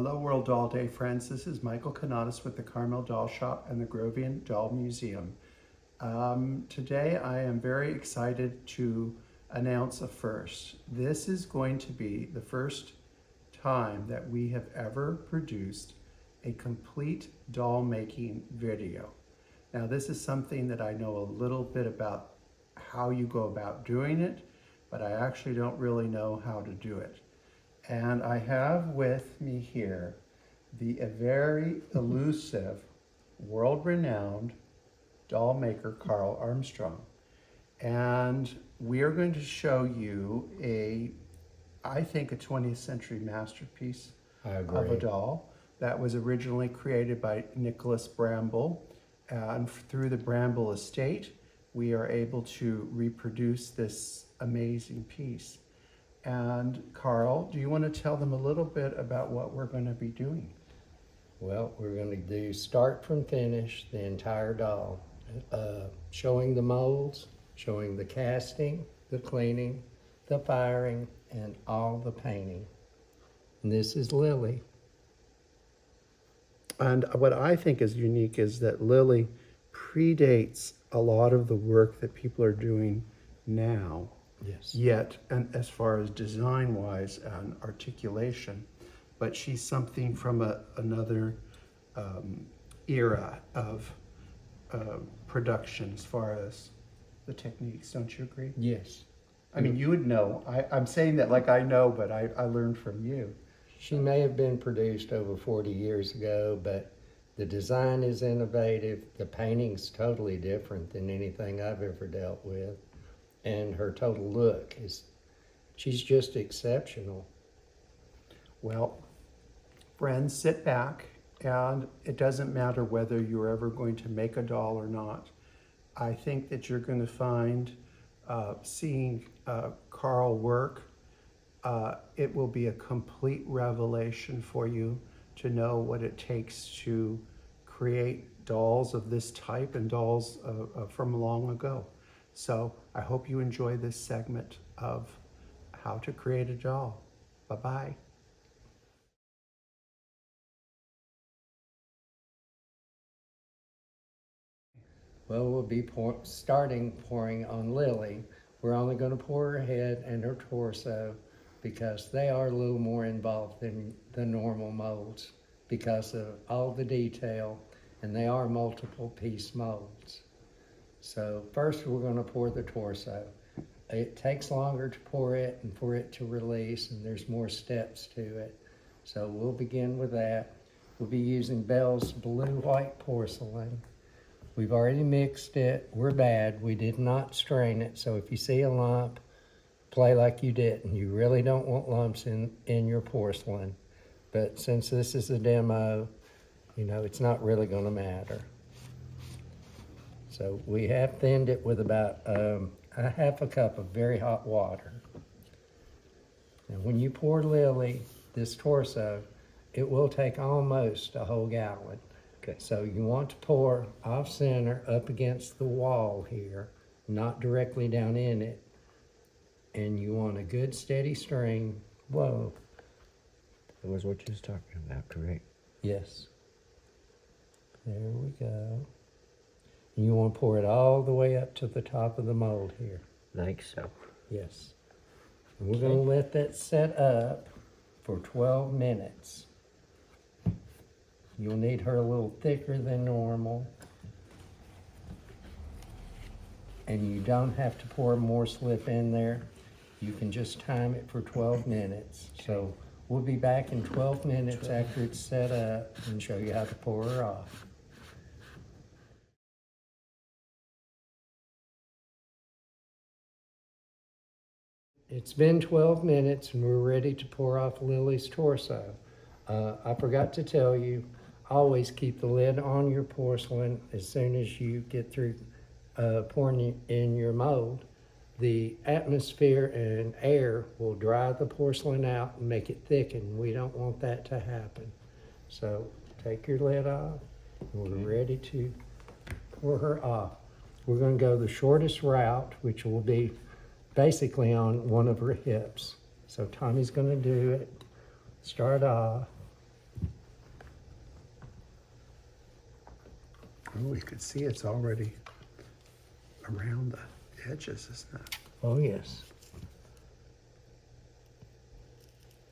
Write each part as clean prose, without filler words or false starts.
Hello World Doll Day friends, this is Michael Canadas with the Carmel Doll Shop and the Grovian Doll Museum. Today I am very excited to announce a first. This is going to be the first time that we have ever produced a complete doll making video. Now this is something that I know a little bit about how you go about doing it, but I actually don't really know how to do it. And I have with me here the very elusive, world-renowned doll maker Carl Armstrong. And we are going to show you I think a 20th century masterpiece of a doll that was originally created by Nicholas Bramble. And through the Bramble estate, we are able to reproduce this amazing piece. And Carl, do you want to tell them a little bit about what we're going to be doing? Well, we're going to do start from finish, the entire doll, showing the molds, showing the casting, the cleaning, the firing, and all the painting. And this is Lily. And what I think is unique is that Lily predates a lot of the work that people are doing now. Yes. Yet, and as far as design-wise and articulation, but she's something from another era of production as far as the techniques. Don't you agree? Yes. I mean, you would know. I'm saying that like I know, but I learned from you. She may have been produced over 40 years ago, but the design is innovative. The painting's totally different than anything I've ever dealt with. And her total look she's just exceptional. Well, friends, sit back, and it doesn't matter whether you're ever going to make a doll or not. I think that you're going to find, seeing Carl work, it will be a complete revelation for you to know what it takes to create dolls of this type and dolls from long ago. So I hope you enjoy this segment of how to create a doll. Bye-bye. Well, we'll be pouring on Lily. We're only going to pour her head and her torso because they are a little more involved than the normal molds because of all the detail, and they are multiple piece molds. So first we're going to pour the torso. It takes longer to pour it and for it to release, and there's more steps to it. So we'll begin with that. We'll be using Bell's Blue White Porcelain. We've already mixed it. We're bad. We did not strain it. So if you see a lump, play like you didn't. You really don't want lumps in your porcelain. But since this is a demo, it's not really going to matter. So we have thinned it with about a half a cup of very hot water. And when you pour Lily, this torso, it will take almost a whole gallon. Okay. So you want to pour off center up against the wall here, not directly down in it. And you want a good steady stream. Whoa. That was what you was talking about, correct? Yes. There we go. And you want to pour it all the way up to the top of the mold here. Like so. Yes. And we're going to let that set up for 12 minutes. You'll need her a little thicker than normal. And you don't have to pour more slip in there. You can just time it for 12 minutes. So we'll be back in 12 minutes after it's set up and show you how to pour her off. It's been 12 minutes and we're ready to pour off Lily's torso. I forgot to tell you, always keep the lid on your porcelain as soon as you get through pouring in your mold. The atmosphere and air will dry the porcelain out and make it thicken. We don't want that to happen. So take your lid off and we're ready to pour her off. We're going to go the shortest route, which will be basically on one of her hips. So Tommy's going to do it. Start off. Oh, you can see it's already around the edges, isn't it? Oh, yes.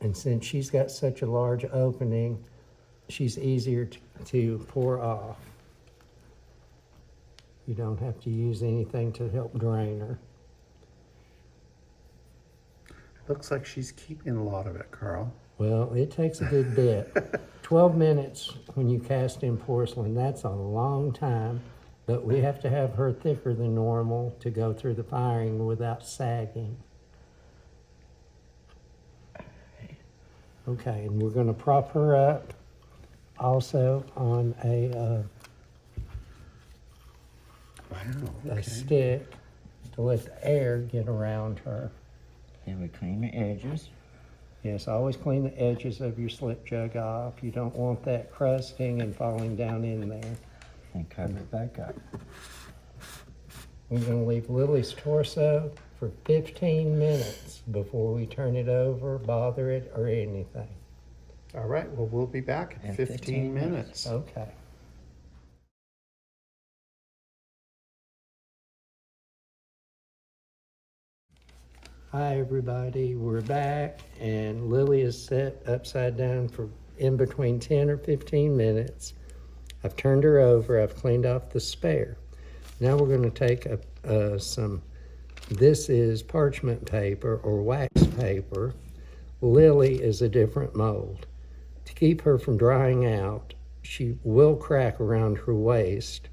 And since she's got such a large opening, she's easier to pour off. You don't have to use anything to help drain her. Looks like she's keeping a lot of it, Carl. Well, it takes a good bit. 12 minutes when you cast in porcelain, that's a long time, but we have to have her thicker than normal to go through the firing without sagging. Okay, and we're going to prop her up also on a Wow. stick to let the air get around her. And we clean the edges. Yes, always clean the edges of your slip jug off. You don't want that crusting and falling down in there. And cover it back up. We're going to leave Lily's torso for 15 minutes before we turn it over, bother it, or anything. All right, well, we'll be back in In 15 15 minutes. Okay. Hi, everybody. We're back, and Lily is set upside down for in between 10 or 15 minutes. I've turned her over. I've cleaned off the spare. Now we're going to take this is parchment paper or wax paper. Lily is a different mold. To keep her from drying out, she will crack around her waist.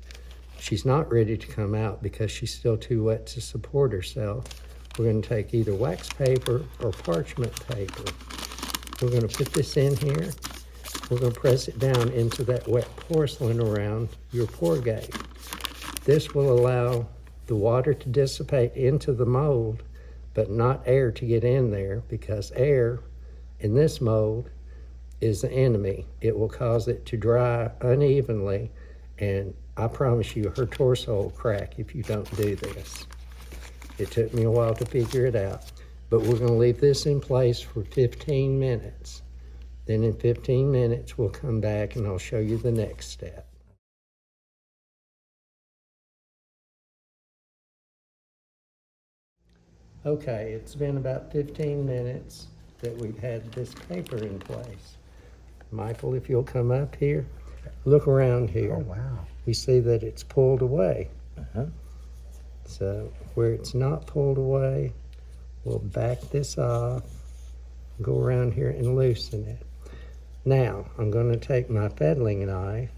She's not ready to come out because she's still too wet to support herself. We're going to take either wax paper or parchment paper. We're going to put this in here. We're going to press it down into that wet porcelain around your pour gate. This will allow the water to dissipate into the mold, but not air to get in there, because air in this mold is the enemy. It will cause it to dry unevenly, and I promise you her torso will crack if you don't do this. It took me a while to figure it out, but we're going to leave this in place for 15 minutes. Then in 15 minutes, we'll come back and I'll show you the next step. Okay, it's been about 15 minutes that we've had this paper in place. Michael, if you'll come up here, look around here. Oh, wow. We see that it's pulled away. Uh-huh. So where it's not pulled away, we'll back this off, go around here and loosen it. Now, I'm going to take my fettling knife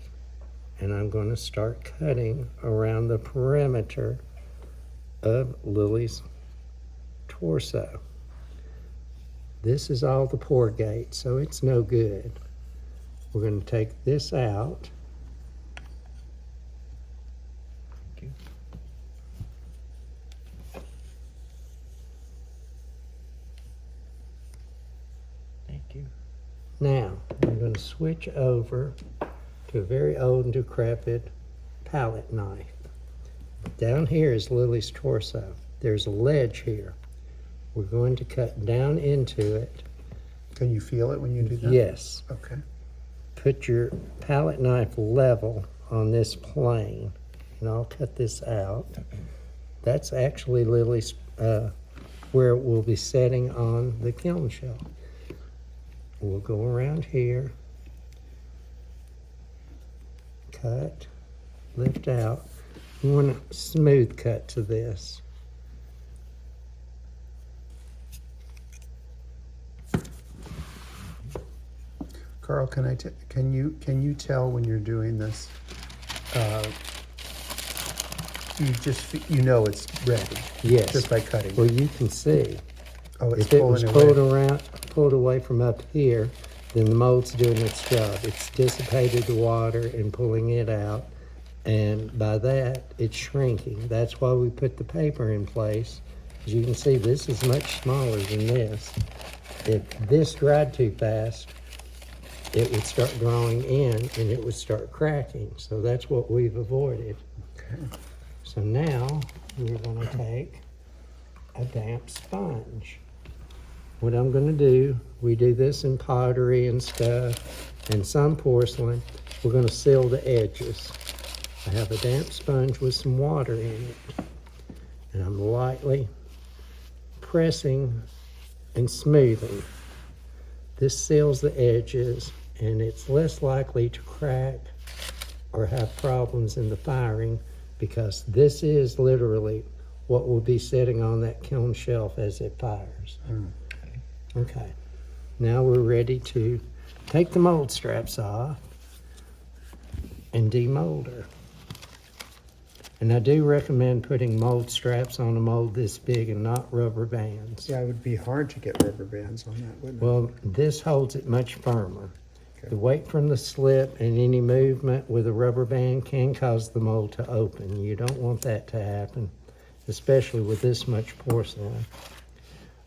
and I'm going to start cutting around the perimeter of Lily's torso. This is all the pour gate, so it's no good. We're going to take this out. Thank you. Thank you. Now, I'm going to switch over to a very old and decrepit palette knife. Down here is Lily's torso. There's a ledge here. We're going to cut down into it. Can you feel it when you do that? Yes. Okay. Put your palette knife level on this plane, and I'll cut this out. That's actually Lily's, where it will be setting on the kiln shelf. We'll go around here, cut, lift out. You want a smooth cut to this. Carl, can you tell when you're doing this? You know it's ready. Yes. Just by cutting. Well, you can see. Oh, it's If it was pulling pulled away from up here, then the mold's doing its job. It's dissipated the water and pulling it out, and by that, it's shrinking. That's why we put the paper in place. As you can see, this is much smaller than this. If this dried too fast, it would start drawing in and it would start cracking. So that's what we've avoided. Okay. So now we're going to take a damp sponge. What I'm going to do, we do this in pottery and stuff, and some porcelain. We're going to seal the edges. I have a damp sponge with some water in it, and I'm lightly pressing and smoothing. This seals the edges, and it's less likely to crack or have problems in the firing, because this is literally what will be sitting on that kiln shelf as it fires. Okay, now we're ready to take the mold straps off and demold her. And I do recommend putting mold straps on a mold this big and not rubber bands. Yeah, it would be hard to get rubber bands on that, wouldn't it? Well, this holds it much firmer. Okay. The weight from the slip and any movement with a rubber band can cause the mold to open. You don't want that to happen, especially with this much porcelain.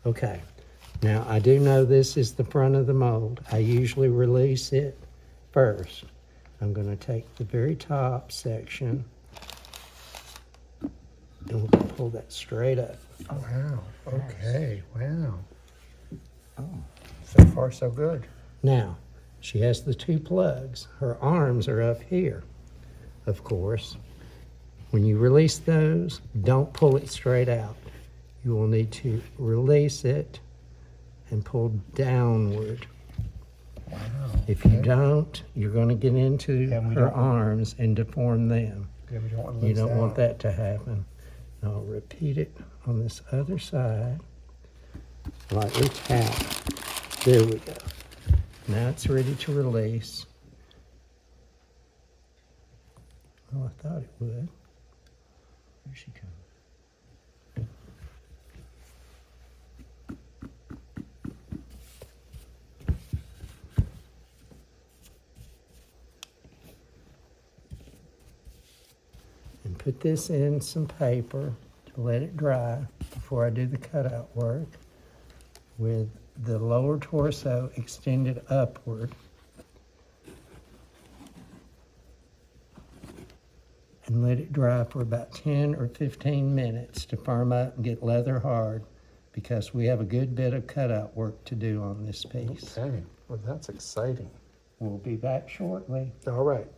Okay, now I do know this is the front of the mold. I usually release it first. I'm going to take the very top section and we're going to pull that straight up. Oh, wow. Okay, wow. Oh, so far so good. Now, she has the two plugs. Her arms are up here, of course. When you release those, don't pull it straight out. You will need to release it and pull downward. Wow. If you don't, you're going to get into Yeah, we her don't- arms and deform them. Yeah, we don't want to You lose don't want that to happen. Now I'll repeat it on this other side. Lightly tap. There we go. Now it's ready to release. Oh, I thought it would. There she comes. And put this in some paper to let it dry before I do the cutout work, with the lower torso extended upward. And let it dry for about 10 or 15 minutes to firm up and get leather hard, because we have a good bit of cutout work to do on this piece. Okay, well, that's exciting. We'll be back shortly. All right.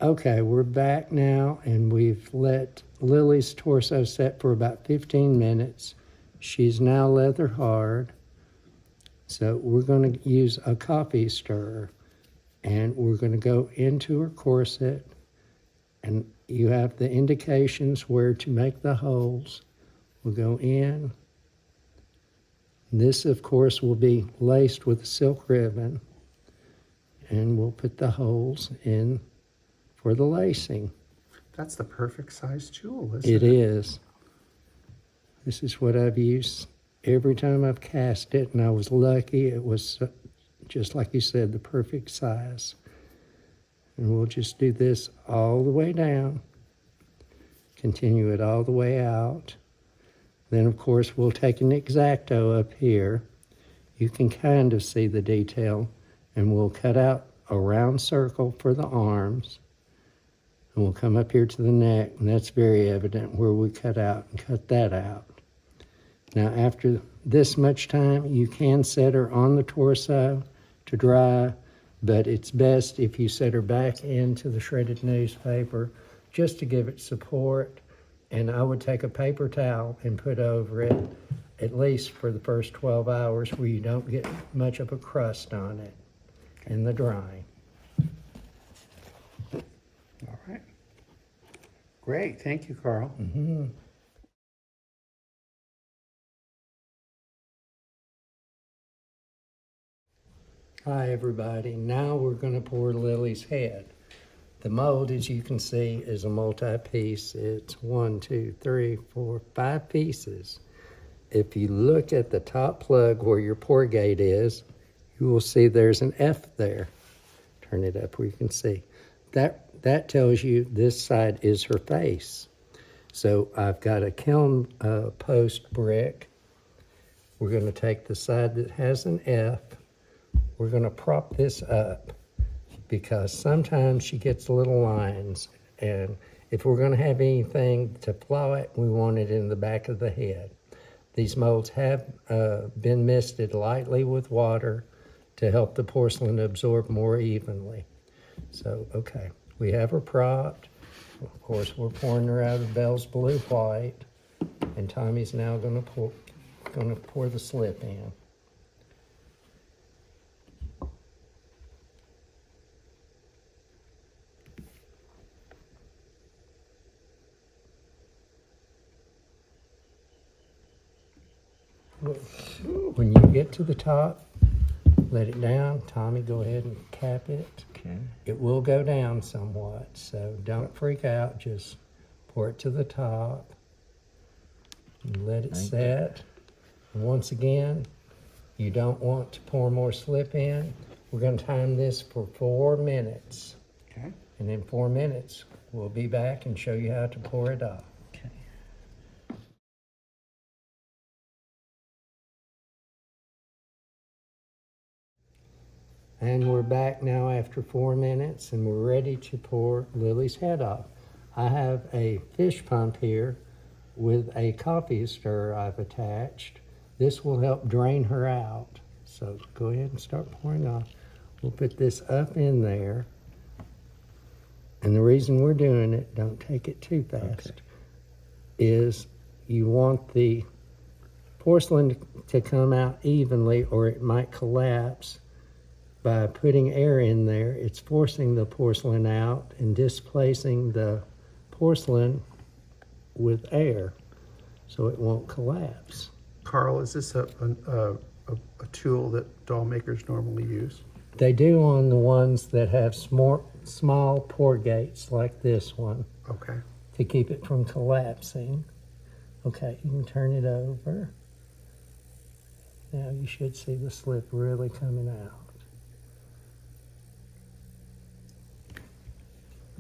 Okay, we're back now, and we've let Lily's torso set for about 15 minutes. She's now leather hard. So we're going to use a coffee stirrer, and we're going to go into her corset, and you have the indications where to make the holes. We'll go in. This, of course, will be laced with a silk ribbon, and we'll put the holes in for the lacing. That's the perfect size jewel, isn't It is. This is what I've used every time I've cast it, and I was lucky. It was, just like you said, the perfect size. And we'll just do this all the way down, continue it all the way out. Then, of course, we'll take an X-Acto up here. You can kind of see the detail, and we'll cut out a round circle for the arms. And we'll come up here to the neck, and that's very evident where we cut out and cut that out. Now, after this much time, you can set her on the torso to dry, but it's best if you set her back into the shredded newspaper just to give it support. And I would take a paper towel and put over it, at least for the first 12 hours, where you don't get much of a crust on it in the drying. All right. Great. Thank you, Carl. Mm-hmm. Hi, everybody. Now we're going to pour Lily's head. The mold, as you can see, is a multi-piece. It's 1, 2, 3, 4, 5 pieces. If you look at the top plug where your pour gate is, you will see there's an F there. Turn it up where you can see. That tells you this side is her face. So I've got a kiln post brick. We're going to take the side that has an F. We're going to prop this up, because sometimes she gets little lines, and if we're going to have anything to flaw it, we want it in the back of the head. These molds have been misted lightly with water to help the porcelain absorb more evenly. So, okay, we have her propped. Of course, we're pouring her out of Belle's Blue White, and Tommy's now gonna pour the slip in. When you get to the top, let it down. Tommy, go ahead and cap it. Okay. It will go down somewhat, so don't freak out. Just pour it to the top and let it set. And once again, you don't want to pour more slip in. We're going to time this for 4 minutes. Okay. And in 4 minutes, we'll be back and show you how to pour it off. Okay. And we're back now after 4 minutes, and we're ready to pour Lily's head off. I have a fish pump here with a coffee stirrer I've attached. This will help drain her out. So go ahead and start pouring off. We'll put this up in there. And the reason we're doing it, don't take it too fast, is you want the porcelain to come out evenly, or it might collapse. By putting air in there, it's forcing the porcelain out and displacing the porcelain with air, so it won't collapse. Carl, is this a tool that doll makers normally use? They do on the ones that have small pour gates like this one Okay. to keep it from collapsing. Okay, you can turn it over. Now you should see the slip really coming out.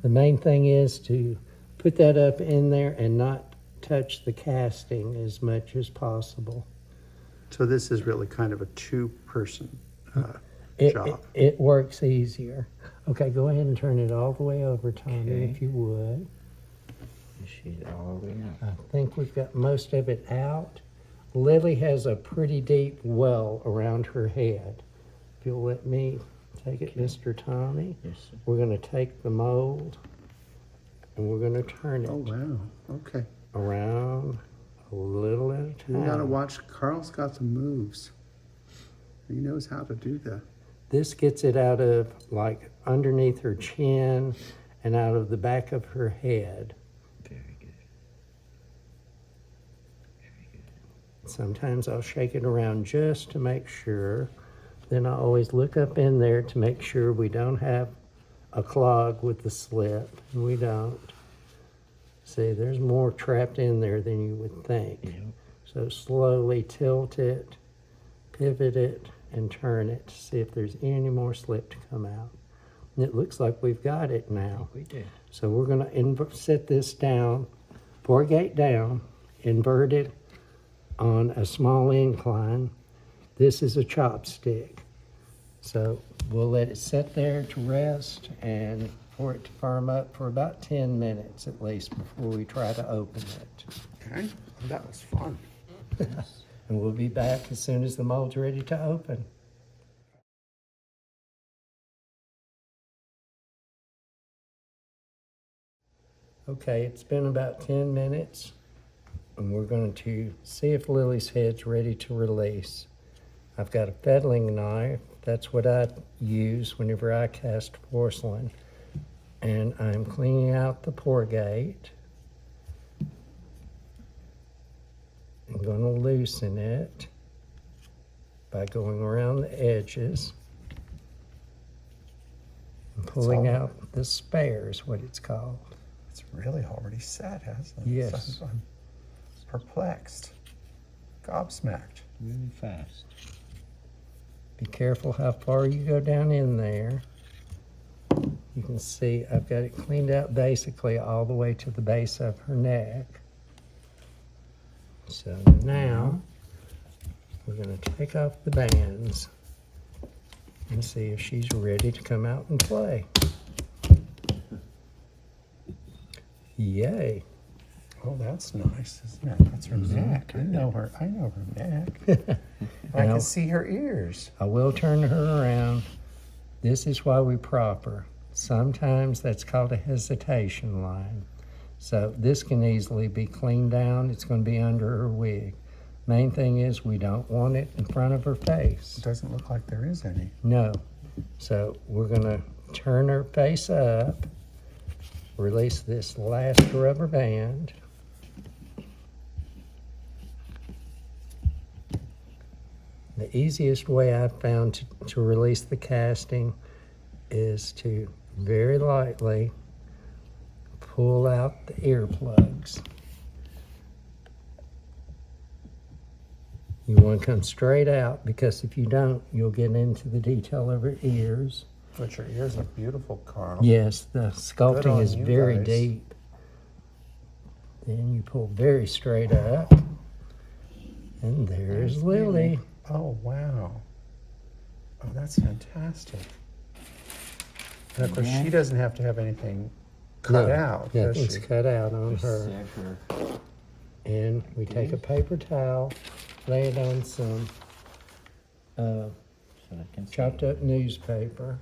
The main thing is to put that up in there and not touch the casting as much as possible. So this is really kind of a two-person job. It works easier. Okay, go ahead and turn it all the way over, Tommy, Okay. if you would. She's all the way I up. think we've got most of it out. Lily has a pretty deep well around her head. If you'll let me take it, Mr. Tommy. Yes, sir. We're going to take the mold and we're going to turn it Oh, wow. Okay. around a little at a time. You gotta watch. Carl's got some moves. He knows how to do that. This gets it out of like underneath her chin and out of the back of her head. Very good. Very good. Sometimes I'll shake it around just to make sure. Then I always look up in there to make sure we don't have a clog with the slip. And we don't. See, there's more trapped in there than you would think. Yep. So slowly tilt it, pivot it, and turn it to see if there's any more slip to come out. And it looks like we've got it now. We did. So we're going to set this down, pour gate down, invert it on a small incline. This is a chopstick. So we'll let it sit there to rest and for it to firm up for about 10 minutes at least before we try to open it. Okay. That was fun. And we'll be back as soon as the mold's ready to open. Okay, it's been about 10 minutes, and we're going to see if Lily's head's ready to release. I've got a fettling knife. That's what I use whenever I cast porcelain. And I'm cleaning out the pour gate. I'm going to loosen it by going around the edges and pulling all- out the spare is what it's called. It's really already set, hasn't it? Yes. I'm perplexed, gobsmacked. Really fast. Be careful how far you go down in there. You can see I've got it cleaned out basically all the way to the base of her neck. So now we're going to take off the bands and see if she's ready to come out and play. Yay. Oh, that's nice, isn't it? That's her neck. I know her neck. I Now- can see her ears. I will turn her around. This is why we prop her. Sometimes that's called a hesitation line. So this can easily be cleaned down. It's going to be under her wig. Main thing is we don't want it in front of her face. It doesn't look like there is any. No. So we're going to turn her face up, release this last rubber band. The easiest way I've found to release the casting is to very lightly pull out the earplugs. You want to come straight out, because if you don't, you'll get into the detail of her ears. But your ears are beautiful, Carl. Yes, the Good sculpting on is you very guys. deep. Then you pull very straight up. And there's Lily. Oh, wow. Oh, that's fantastic. And of course, Yeah. she doesn't have to have anything cut No, out, does nothing's she? cut out on her. Zipper. And we take a paper towel, lay it on some So I can see. chopped up newspaper.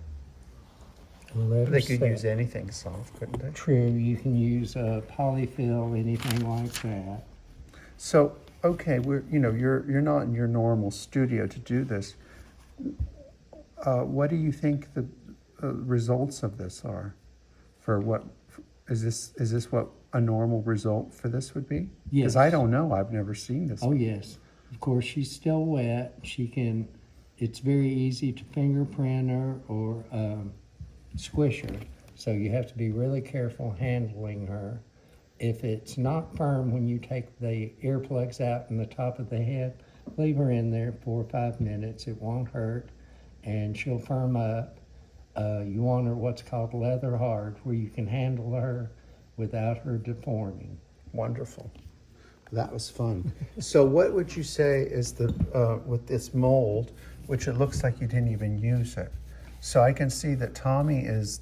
And let her They could set. use anything soft, couldn't they? True, you can use polyfill, anything like that. So, okay, you're not in your normal studio to do this. What do you think the results of this are? For what is this what a normal result for this would be? Because Yes. I don't know. I've never seen this. Oh yes, of course she's still wet. It's very easy to fingerprint her or squish her. So you have to be really careful handling her. If it's not firm when you take the earplugs out in the top of the head, leave her in there 4 or 5 minutes. It won't hurt, and she'll firm up. You want her what's called leather hard, where you can handle her without her deforming. Wonderful. That was fun. So, what would you say is the with this mold, which it looks like you didn't even use it? So I can see that Tommy is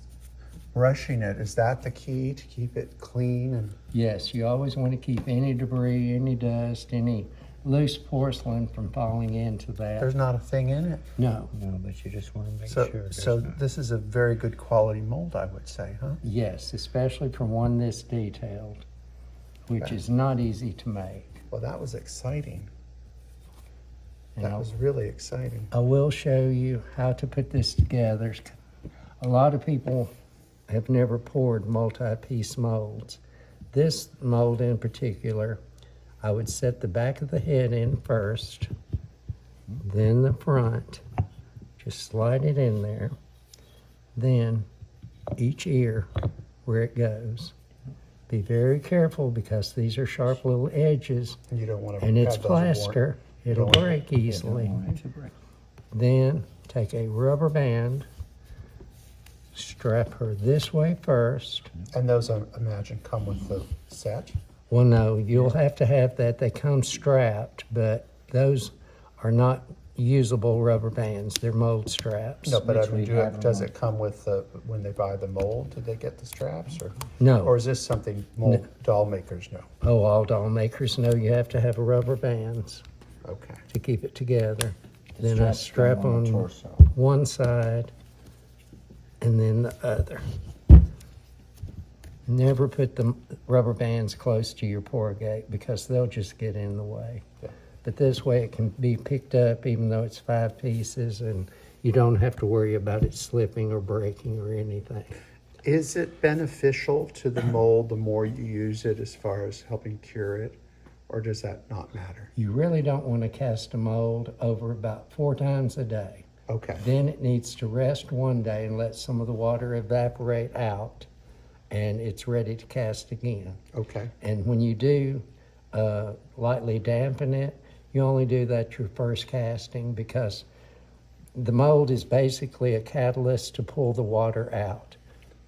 brushing it. Is that the key to keep it clean? And Yes, you always want to keep any debris, any dust, any loose porcelain from falling into that. there's not a thing in it. No. No, but you just want to make So, sure. there's so not. this is a very good quality mold, I would say, huh? Yes, especially for one this detailed, which Okay. is not easy to make. Well, that was exciting. And That was really exciting. I will show you how to put this together. A lot of people have never poured multi-piece molds. This mold in particular, I would set the back of the head in first, then the front. Just slide it in there. Then each ear where it goes. Be very careful because these are sharp little edges And you don't want to. and it's plaster. It'll don't want- break easily. It's a break. Then take a rubber band, strap her this way first. And those, I imagine, come with the set. Well, no, you'll have to have that. They come strapped, but those are not usable rubber bands. They're mold straps. No, but I Which mean, we have does them it come with the when they buy the mold? Do they get the straps, or No. is this something mold doll makers know? Oh, all doll makers know you have to have rubber bands Okay. to keep it together. Then I strap them on the torso. one side and then the other. Never put the rubber bands close to your pour gate because they'll just get in the way. Yeah. But this way it can be picked up even though it's 5 pieces, and you don't have to worry about it slipping or breaking or anything. Is it beneficial to the mold the more you use it as far as helping cure it, or does that not matter? You really don't want to cast a mold over about 4 times a day. Okay. Then it needs to rest one day and let some of the water evaporate out, and it's ready to cast again. Okay. And when you do lightly dampen it, you only do that your first casting because the mold is basically a catalyst to pull the water out.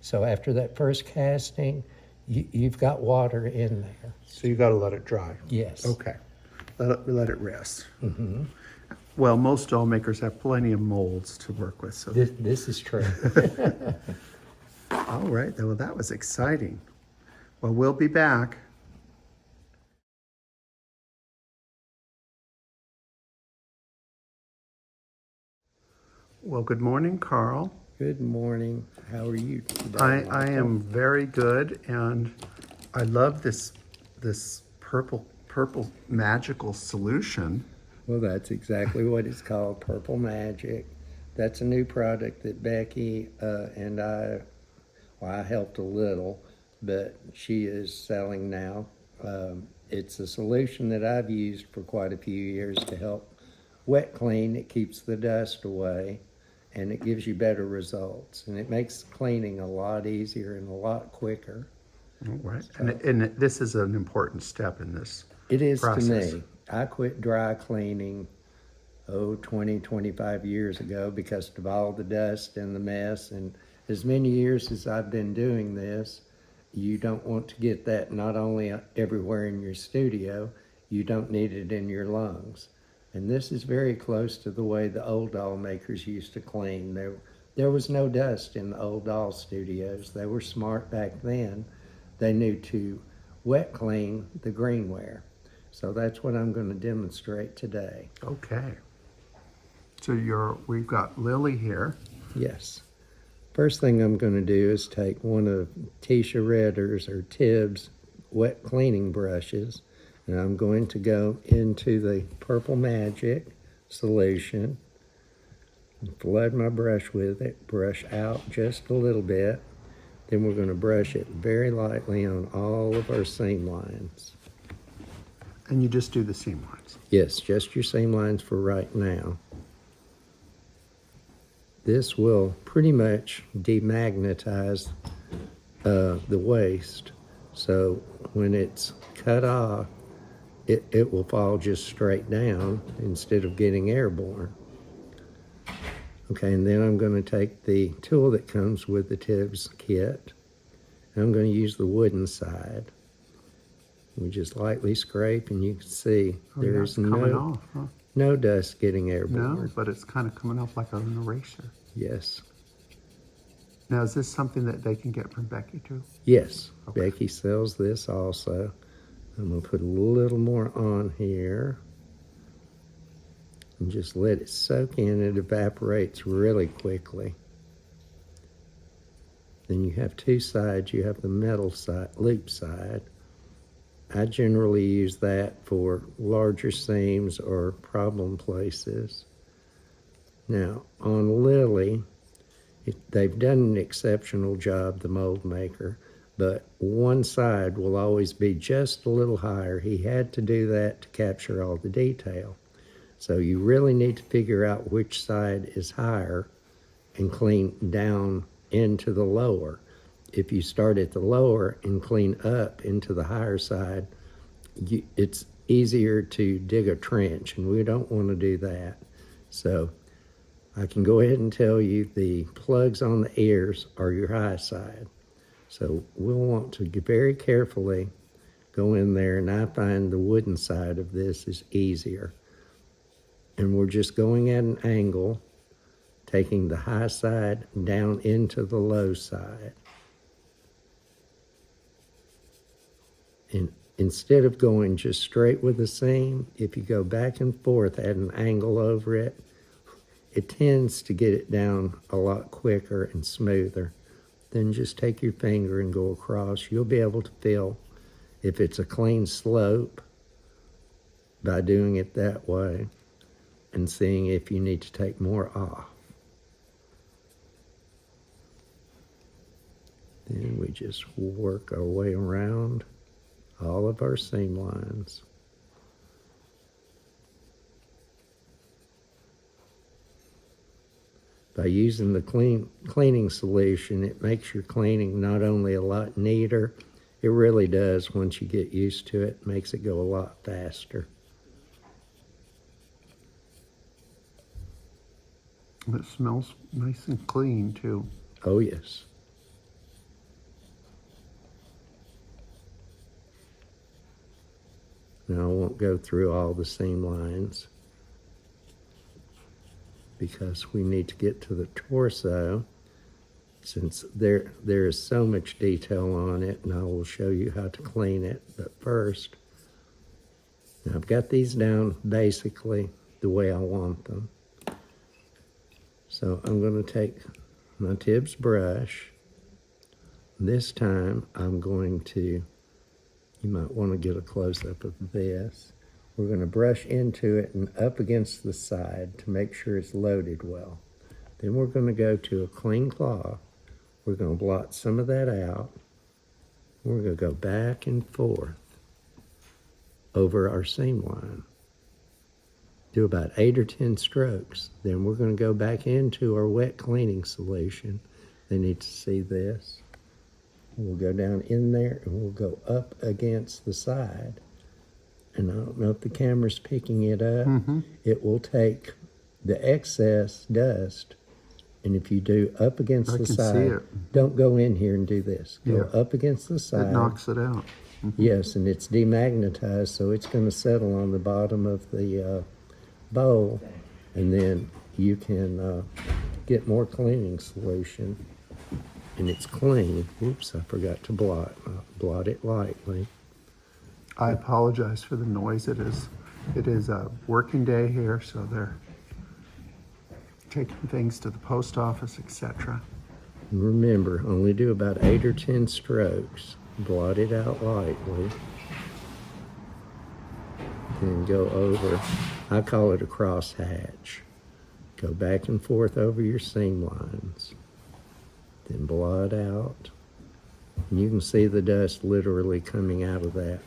So after that first casting, you've got water in there. So you got to let it dry. Yes. Okay. Let it rest. Mm-hmm. Well, most doll makers have plenty of molds to work with. So This is true. all right. Well, that was exciting. Well, we'll be back. Well, good morning, Carl. Good morning. How are you today? I Michael? am very good, and I love this purple magical solution. Well, that's exactly what it's called, Purple Magic. That's a new product that Becky and I helped a little, but she is selling now. It's a solution that I've used for quite a few years to help wet clean. It keeps the dust away, and it gives you better results. And it makes cleaning a lot easier and a lot quicker. All right, and this is an important step in this. It is process. to me. I quit dry cleaning 20, 25 years ago because of all the dust and the mess. And as many years as I've been doing this, you don't want to get that not only everywhere in your studio, you don't need it in your lungs. And this is very close to the way the old doll makers used to clean. There was no dust in the old doll studios. They were smart back then. They knew to wet clean the greenware. So that's what I'm going to demonstrate today. Okay. So we've got Lily here. Yes. First thing I'm going to do is take one of Tisha Redder's or Tibbs wet cleaning brushes, and I'm going to go into the Purple Magic solution, flood my brush with it, brush out just a little bit. Then we're going to brush it very lightly on all of our seam lines. And you just do the seam lines. Yes, just your seam lines for right now. This will pretty much demagnetize the waste. So when it's cut off, it will fall just straight down instead of getting airborne. Okay, and then I'm going to take the tool that comes with the Tibbs kit, and I'm going to use the wooden side. We just lightly scrape, and you can see there's coming off, huh? no dust getting No, airborne. but it's kind of coming off like an eraser. Yes. Now, is this something that they can get from Becky too? Yes. Okay. Becky sells this also. I'm going to put a little more on here and just let it soak in. It evaporates really quickly. Then you have two sides. You have the metal side, loop side. I generally use that for larger seams or problem places. Now, on Lily, they've done an exceptional job, the mold maker, but one side will always be just a little higher. He had to do that to capture all the detail. So you really need to figure out which side is higher and clean down into the lower. If you start at the lower and clean up into the higher side, it's easier to dig a trench, and we don't want to do that. So I can go ahead and tell you the plugs on the ears are your high side. So we'll want to very carefully go in there, and I find the wooden side of this is easier. And we're just going at an angle, taking the high side down into the low side. And instead of going just straight with the seam, if you go back and forth at an angle over it, it tends to get it down a lot quicker and smoother. Then just take your finger and go across. You'll be able to feel if it's a clean slope by doing it that way and seeing if you need to take more off. Then we just work our way around all of our seam lines. By using the cleaning solution, it makes your cleaning not only a lot neater, it really does, once you get used to it, makes it go a lot faster. It smells nice and clean too. Oh yes. Now I won't go through all the seam lines because we need to get to the torso, since there is so much detail on it, and I will show you how to clean it. But first, now I've got these down basically the way I want them. So I'm going to take my Tibbs brush. This time I'm going to, you might want to get a close-up of this. We're going to brush into it and up against the side to make sure it's loaded well. Then we're going to go to a clean cloth. We're going to blot some of that out. We're going to go back and forth over our seam line. Do about 8 or 10 strokes. Then we're going to go back into our wet cleaning solution. They need to see this. We'll go down in there and we'll go up against the side. And I don't know if the camera's picking it up. It will take the excess dust, and if you do up against the side, don't go in here and do this. Go up against the side. It knocks it out. Yes, and it's demagnetized, so it's going to settle on the bottom of the bowl, and then you can get more cleaning solution, and it's clean. Oops, I forgot to blot. Blot it lightly. I apologize for the noise. It is a working day here, so they're taking things to the post office, etc. Remember, only do about 8 or 10 strokes. Blot it out lightly. And go over, I call it a crosshatch. Go back and forth over your seam lines. Then blot out. And you can see the dust literally coming out of that.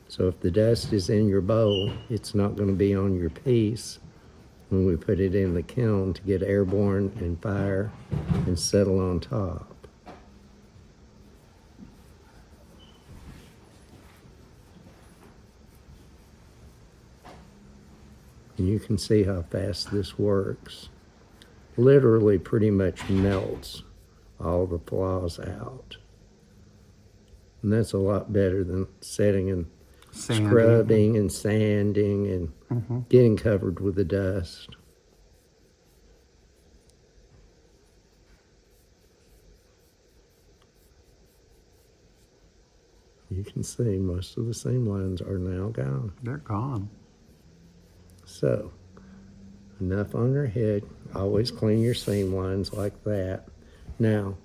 So if the dust is in your bowl, it's not going to be on your piece when we put it in the kiln to get airborne and fire and settle on top. And you can see how fast this works. Literally pretty much melts all the flaws out. And that's a lot better than setting and scrubbing and sanding and getting covered with the dust. You can see most of the seam lines are now gone. They're gone. So, enough on her head. Always clean your seam lines like that. Now,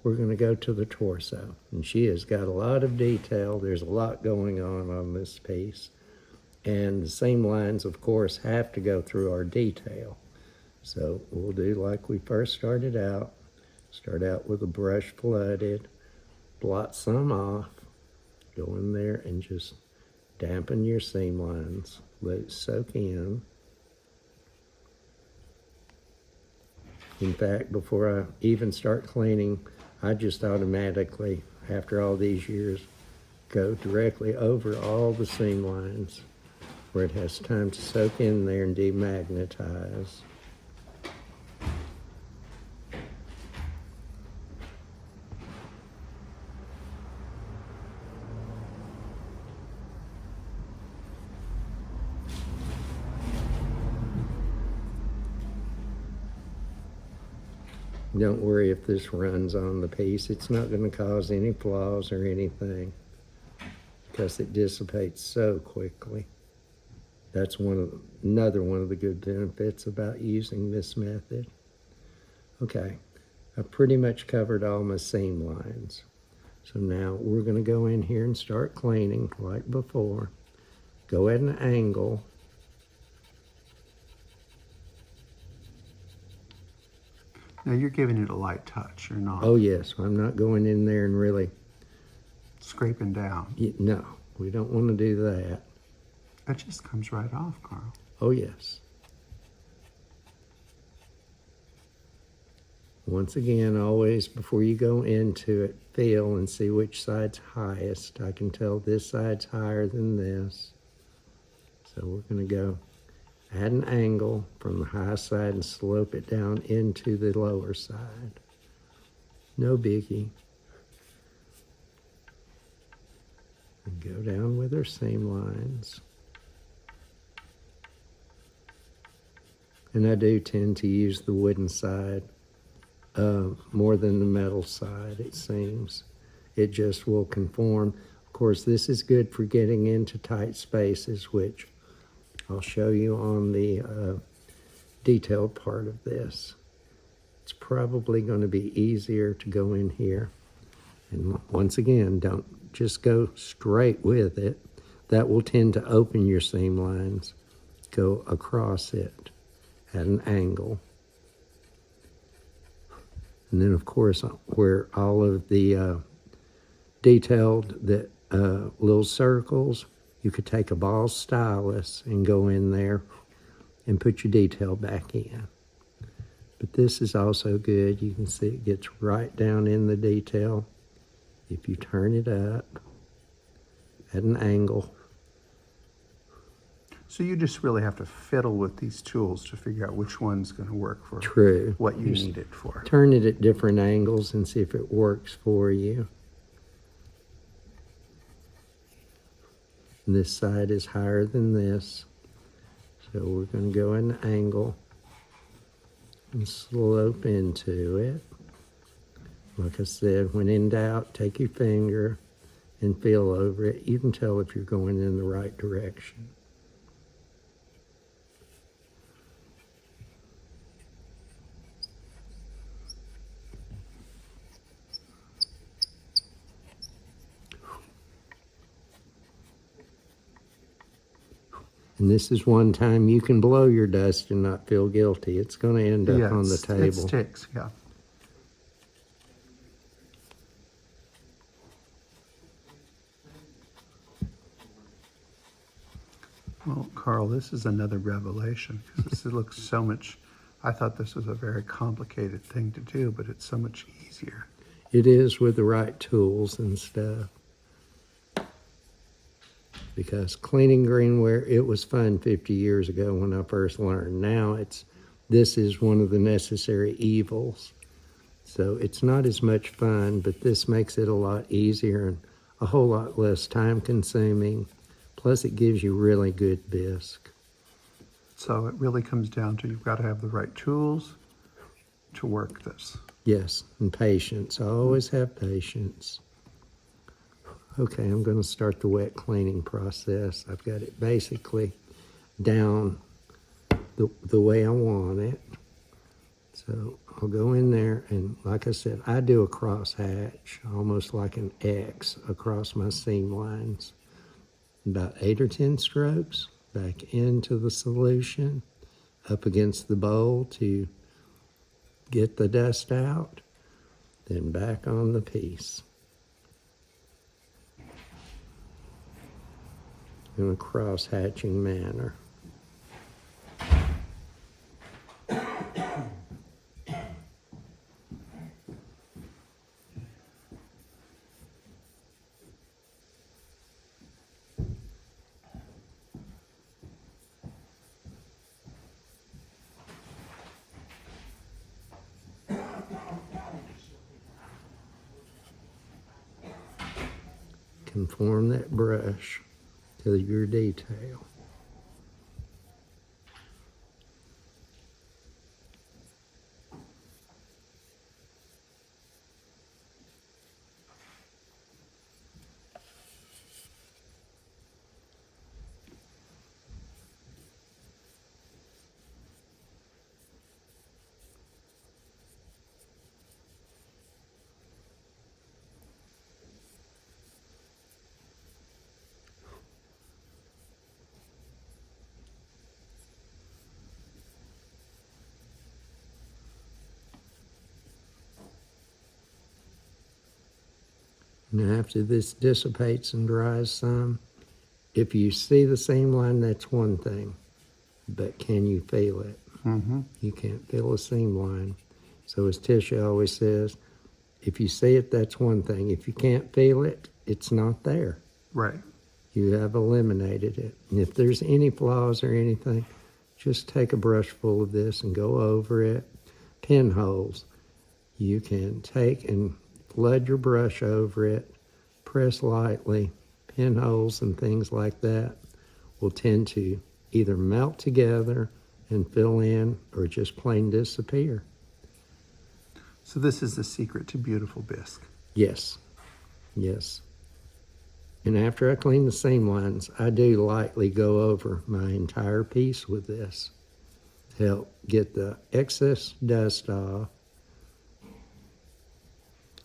we're going to go to the torso. And she has got a lot of detail. There's a lot going on this piece. And the seam lines, of course, have to go through our detail. So we'll do like we first started out. Start out with a brush flooded. Blot some off. Go in there and just dampen your seam lines. Let it soak in. In fact, before I even start cleaning, I just automatically, after all these years, go directly over all the seam lines where it has time to soak in there and demagnetize. Don't worry if this runs on the piece. It's not going to cause any flaws or anything because it dissipates so quickly. That's another one of the good benefits about using this method. Okay, I've pretty much covered all my seam lines. So now we're going to go in here and start cleaning like before. Go at an angle. Now you're giving it a light touch, you're not Oh yes, I'm not going in there and really, scraping down. no, we don't want to do that. It just comes right off, Carl. Oh yes. Once again, always before you go into it, feel and see which side's highest. I can tell this side's higher than this. So we're going to go at an angle from the high side and slope it down into the lower side. No biggie. And go down with our seam lines. And I do tend to use the wooden side more than the metal side, it seems. It just will conform. Of course, this is good for getting into tight spaces, which I'll show you on the detailed part of this. it's probably going to be easier to go in here. And once again, don't just go straight with it. That will tend to open your seam lines. Go across it at an angle. And then, of course, where all of the detailed little circles, you could take a ball stylus and go in there and put your detail back in. But this is also good. You can see it gets right down in the detail. If you turn it up at an angle. So you just really have to fiddle with these tools to figure out which one's going to work for True. what you need it for. Turn it at different angles and see if it works for you. And this side is higher than this. So we're going to go in an angle and slope into it. Like I said, when in doubt, take your finger and feel over it. You can tell if you're going in the right direction. And this is one time you can blow your dust and not feel guilty. It's going to end up on the table. It sticks, yeah. Well, Carl, this is another revelation because it looks so much. I thought this was a very complicated thing to do, but it's so much easier. It is with the right tools and stuff. Because cleaning greenware, it was fun 50 years ago when I first learned. Now this is one of the necessary evils. So it's not as much fun, but this makes it a lot easier and a whole lot less time consuming. Plus it gives you really good bisque. So it really comes down to you've got to have the right tools to work this. Yes, and patience. I always have patience. Okay, I'm going to start the wet cleaning process. I've got it basically down the way I want it. So I'll go in there and, like I said, I do a cross hatch, almost like an X across my seam lines. About 8 or 10 strokes back into the solution, up against the bowl to get the dust out, then back on the piece. In a cross-hatching manner. Conform that brush to your detail. Now after this dissipates and dries some, if you see the seam line, that's one thing. But can you feel it? Mm-hmm. You can't feel a seam line. So as Tisha always says, if you see it, that's one thing. If you can't feel it, it's not there. Right. You have eliminated it. And if there's any flaws or anything, just take a brush full of this and go over it. Pinholes. You can take and flood your brush over it, press lightly. Pinholes and things like that will tend to either melt together and fill in or just plain disappear. So this is the secret to beautiful bisque. Yes, yes. And after I clean the seam lines, I do lightly go over my entire piece with this to help get the excess dust off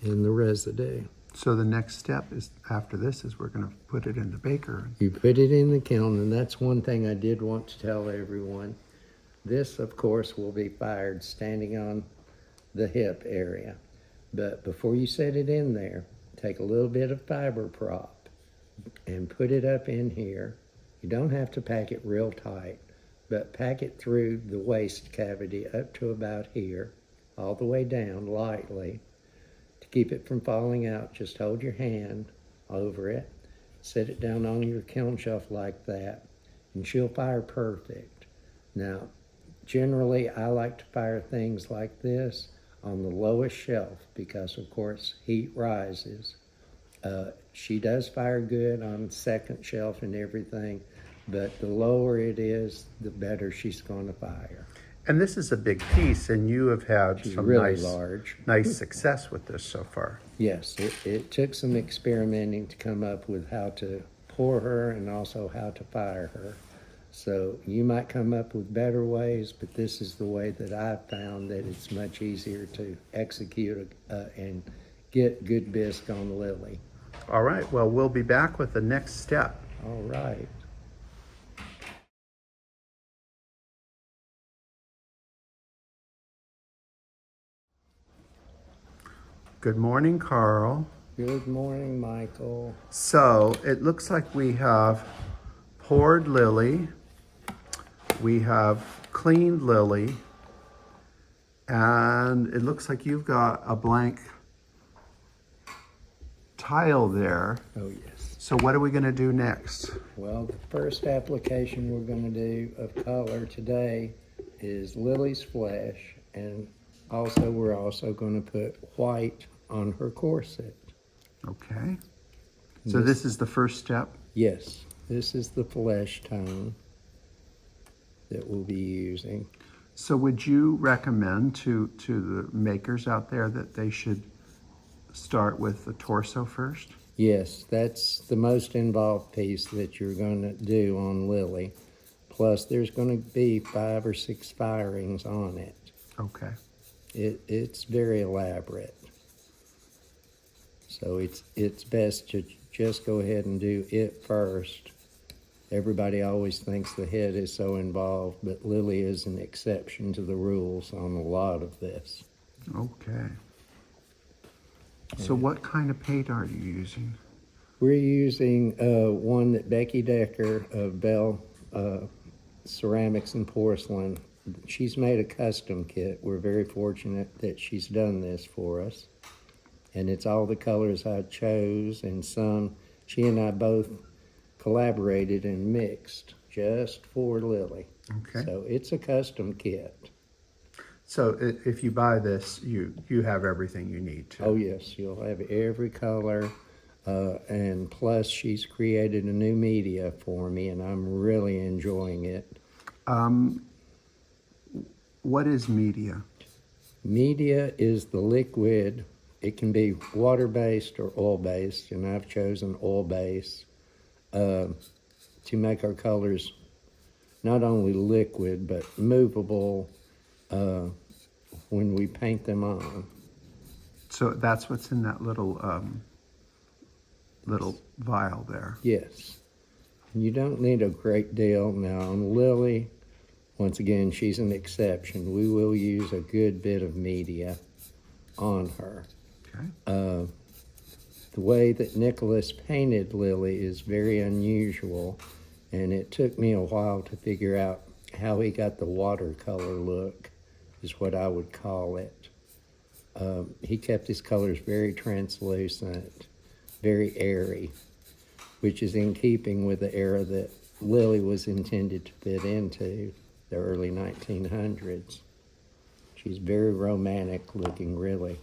in the residue. So the next step is, after this, is we're gonna put it in the baker. You put it in the kiln, and that's one thing I did want to tell everyone. This, of course, will be fired standing on the hip area. But before you set it in there, take a little bit of fiber prop and put it up in here. You don't have to pack it real tight, but pack it through the waist cavity up to about here, all the way down lightly. To keep it from falling out, just hold your hand over it, set it down on your kiln shelf like that, and she'll fire perfect. Now, generally, I like to fire things like this on the lowest shelf because, of course, heat rises. She does fire good on second shelf and everything, but the lower it is, the better she's going to fire. And this is a big piece, and you have had She's some really large. nice success with this so far. Yes, it took some experimenting to come up with how to pour her and also how to fire her. So you might come up with better ways, but this is the way that I've found that it's much easier to execute and get good bisque on Lily. All right, well, we'll be back with the next step. All right. Good morning, Carl. Good morning, Michael. So it looks like we have poured Lily, we have cleaned Lily, and it looks like you've got a blank tile there. Oh, yes. So what are we gonna do next? Well, the first application we're going to do of color today is Lily's flesh, and also we're also going to put white on her corset. Okay. So this is the first step? Yes, this is the flesh tone that we'll be using. So would you recommend to the makers out there that they should start with the torso first? Yes, that's the most involved piece that you're going to do on Lily. Plus, there's going to be 5 or 6 firings on it. Okay. It's very elaborate. So it's best to just go ahead and do it first. Everybody always thinks the head is so involved, but Lily is an exception to the rules on a lot of this. Okay. So what kind of paint are you using? We're using one that Becky Decker of Bell Ceramics and Porcelain, she's made a custom kit. We're very fortunate that she's done this for us. And it's all the colors I chose, and some she and I both collaborated and mixed just for Lily. Okay. So it's a custom kit. So if you buy this, you have everything you need to. Oh yes, you'll have every color, and plus she's created a new media for me, and I'm really enjoying it. What is media? Media is the liquid. It can be water-based or oil-based, and I've chosen oil-based to make our colors not only liquid, but movable when we paint them on. So that's what's in that little vial there. Yes. You don't need a great deal. Now on Lily, once again, she's an exception. We will use a good bit of media on her. Okay. The way that Nicholas painted Lily is very unusual, and it took me a while to figure out how he got the watercolor look, is what I would call it. He kept his colors very translucent, very airy, which is in keeping with the era that Lily was intended to fit into, the early 1900s. She's very romantic looking, really,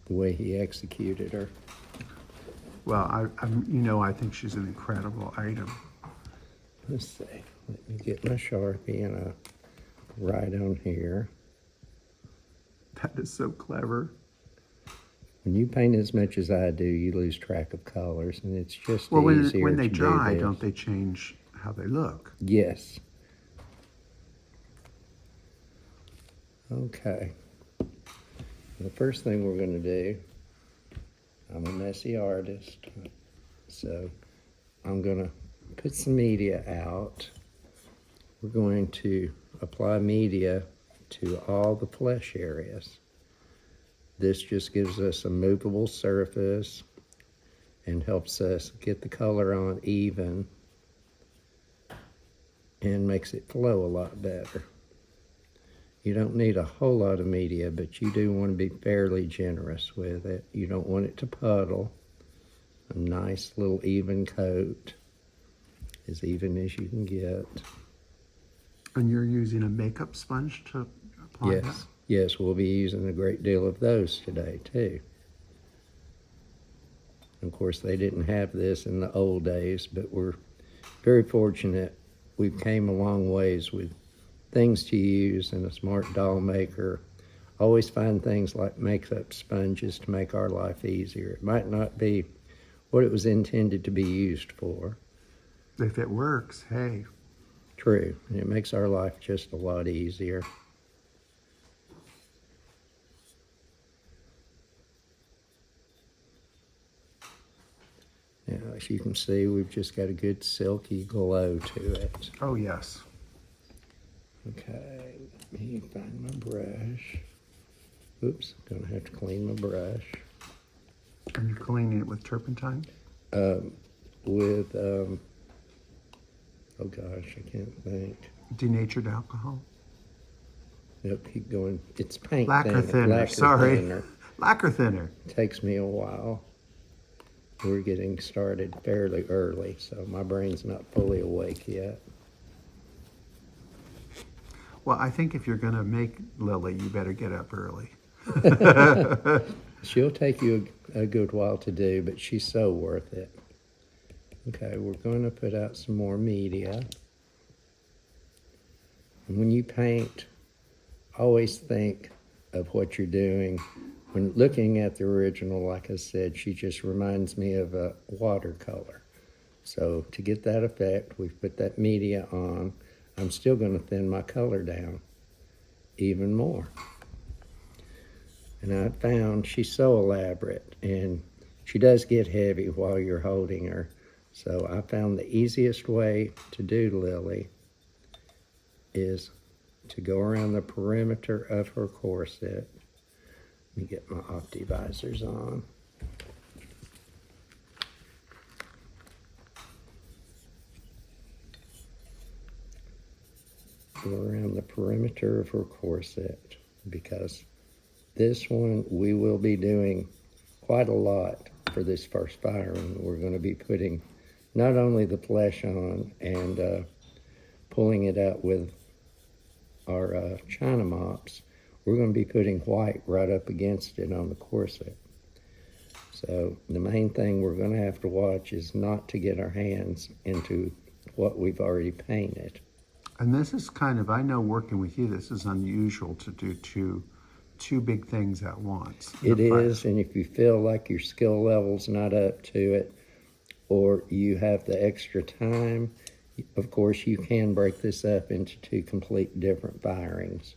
the way he executed her. Well, I think she's an incredible item. Let's see. Let me get my Sharpie and I'll write on here. That is so clever. When you paint as much as I do, you lose track of colors, and it's just Well, easier when they to dry, do this. don't they change how they look? Yes. Okay. The first thing we're going to do, I'm a messy artist, so I'm going to put some media out. We're going to apply media to all the flesh areas. This just gives us a movable surface and helps us get the color on even and makes it flow a lot better. You don't need a whole lot of media, but you do want to be fairly generous with it. You don't want it to puddle. A nice little even coat, as even as you can get. And you're using a makeup sponge to apply that? Yes, yes, we'll be using a great deal of those today too. Of course, they didn't have this in the old days, but we're very fortunate. We've came a long ways with things to use and a smart doll maker. Always find things like makeup sponges to make our life easier. It might not be what it was intended to be used for. If it works, hey. True, and it makes our life just a lot easier. Now, as you can see, we've just got a good silky glow to it. Oh, yes. Okay, let me find my brush. Oops, gonna have to clean my brush. And you're cleaning it with turpentine? With, oh gosh, I can't think. Denatured alcohol? Nope, keep going. It's paint Lacquer thinner, Lacquer sorry. thinner. Lacquer thinner. Takes me a while. We're getting started fairly early, so my brain's not fully awake yet. Well, I think if you're going to make Lily, you better get up early. She'll take you a good while to do, but she's so worth it. Okay, we're going to put out some more media. And when you paint, always think of what you're doing. When looking at the original, like I said, she just reminds me of a watercolor. So to get that effect, we've put that media on. I'm still going to thin my color down even more. And I found she's so elaborate, and she does get heavy while you're holding her. So I found the easiest way to do Lily is to go around the perimeter of her corset. Let me get my optivisors on. Go around the perimeter of her corset, because this one we will be doing quite a lot for this first firing. We're going to be putting not only the flesh on and pulling it out with our China mops, we're going to be putting white right up against it on the corset. So the main thing we're going to have to watch is not to get our hands into what we've already painted. And this is kind of, I know working with you, this is unusual to do two big things at once. It is, and if you feel like your skill level's not up to it, or you have the extra time, of course you can break this up into two complete different firings.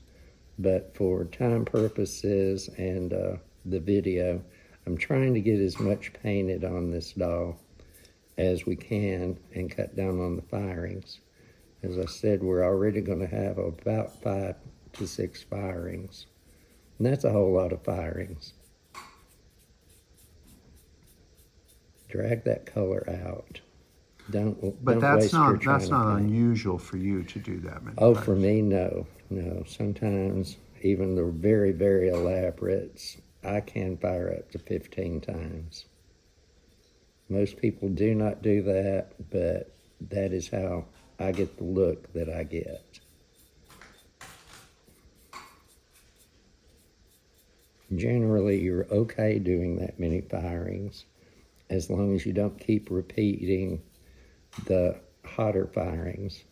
But for time purposes and the video, I'm trying to get as much painted on this doll as we can and cut down on the firings. As I said, we're already going to have about 5 to 6 firings. And that's a whole lot of firings. Drag that color out. But that's not paint. unusual for you to do that many Oh, times. for me, no. Sometimes even the very, very elaborates, I can fire up to 15 times. Most people do not do that, but that is how I get the look that I get. Generally, you're okay doing that many firings as long as you don't keep repeating the hotter firings.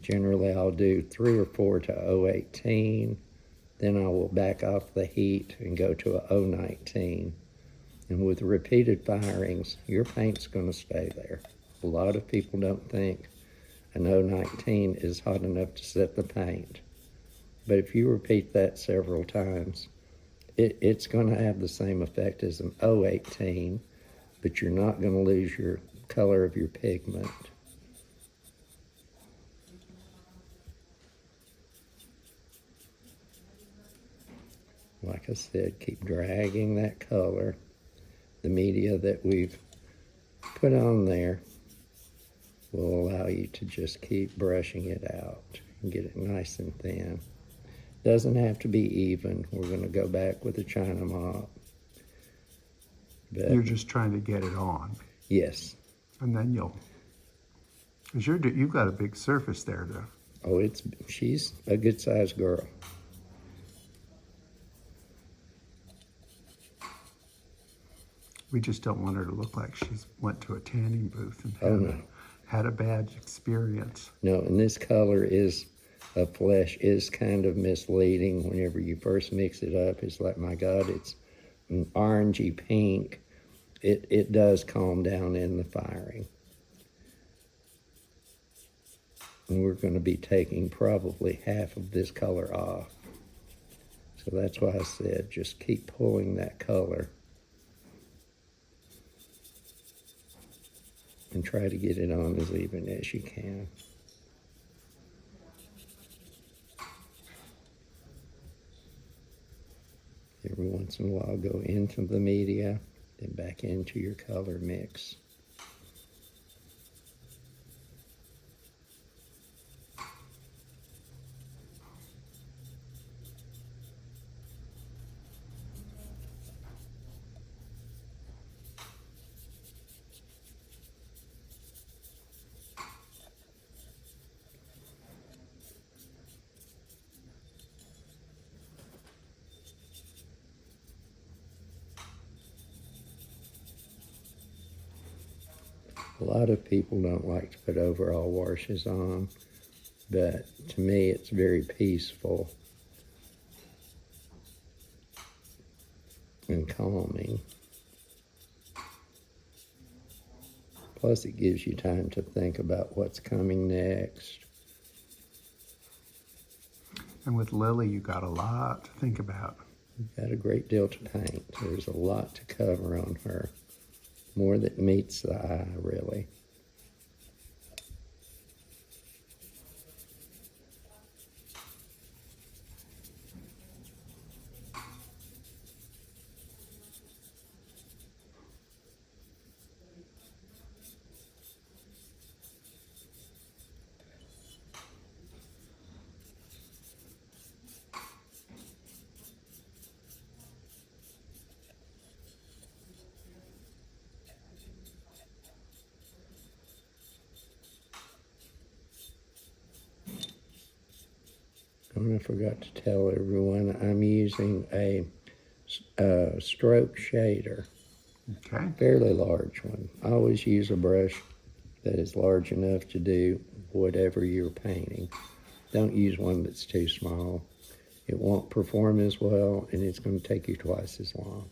Generally, I'll do 3 or 4 to 018, then I will back off the heat and go to a 019. And with repeated firings, your paint's going to stay there. A lot of people don't think an 019 is hot enough to set the paint. But if you repeat that several times, It's going to have the same effect as an 018, but you're not going to lose your color of your pigment. Like I said, keep dragging that color. The media that we've put on there will allow you to just keep brushing it out and get it nice and thin. Doesn't have to be even. We're going to go back with a China mop. But You're just trying to get it on. yes. And then because you've got a big surface there to. Oh, she's a good sized girl. We just don't want her to look like she's went to a tanning booth and No. had a bad experience. No, and this color of flesh is kind of misleading. Whenever you first mix it up, it's like, my God, it's an orangey pink. It does calm down in the firing. And we're going to be taking probably half of this color off. So that's why I said just keep pulling that color and try to get it on as even as you can. Every once in a while, go into the media, then back into your color mix. A lot of people don't like to put overall washes on, but to me it's very peaceful and calming. Plus it gives you time to think about what's coming next. And with Lily, you got a lot to think about. You've got a great deal to paint. There's a lot to cover on her. More that meets the eye, really. And I forgot to tell everyone, I'm using a stroke shader, Okay. fairly large one. I always use a brush that is large enough to do whatever you're painting. Don't use one that's too small. It won't perform as well, and it's going to take you twice as long.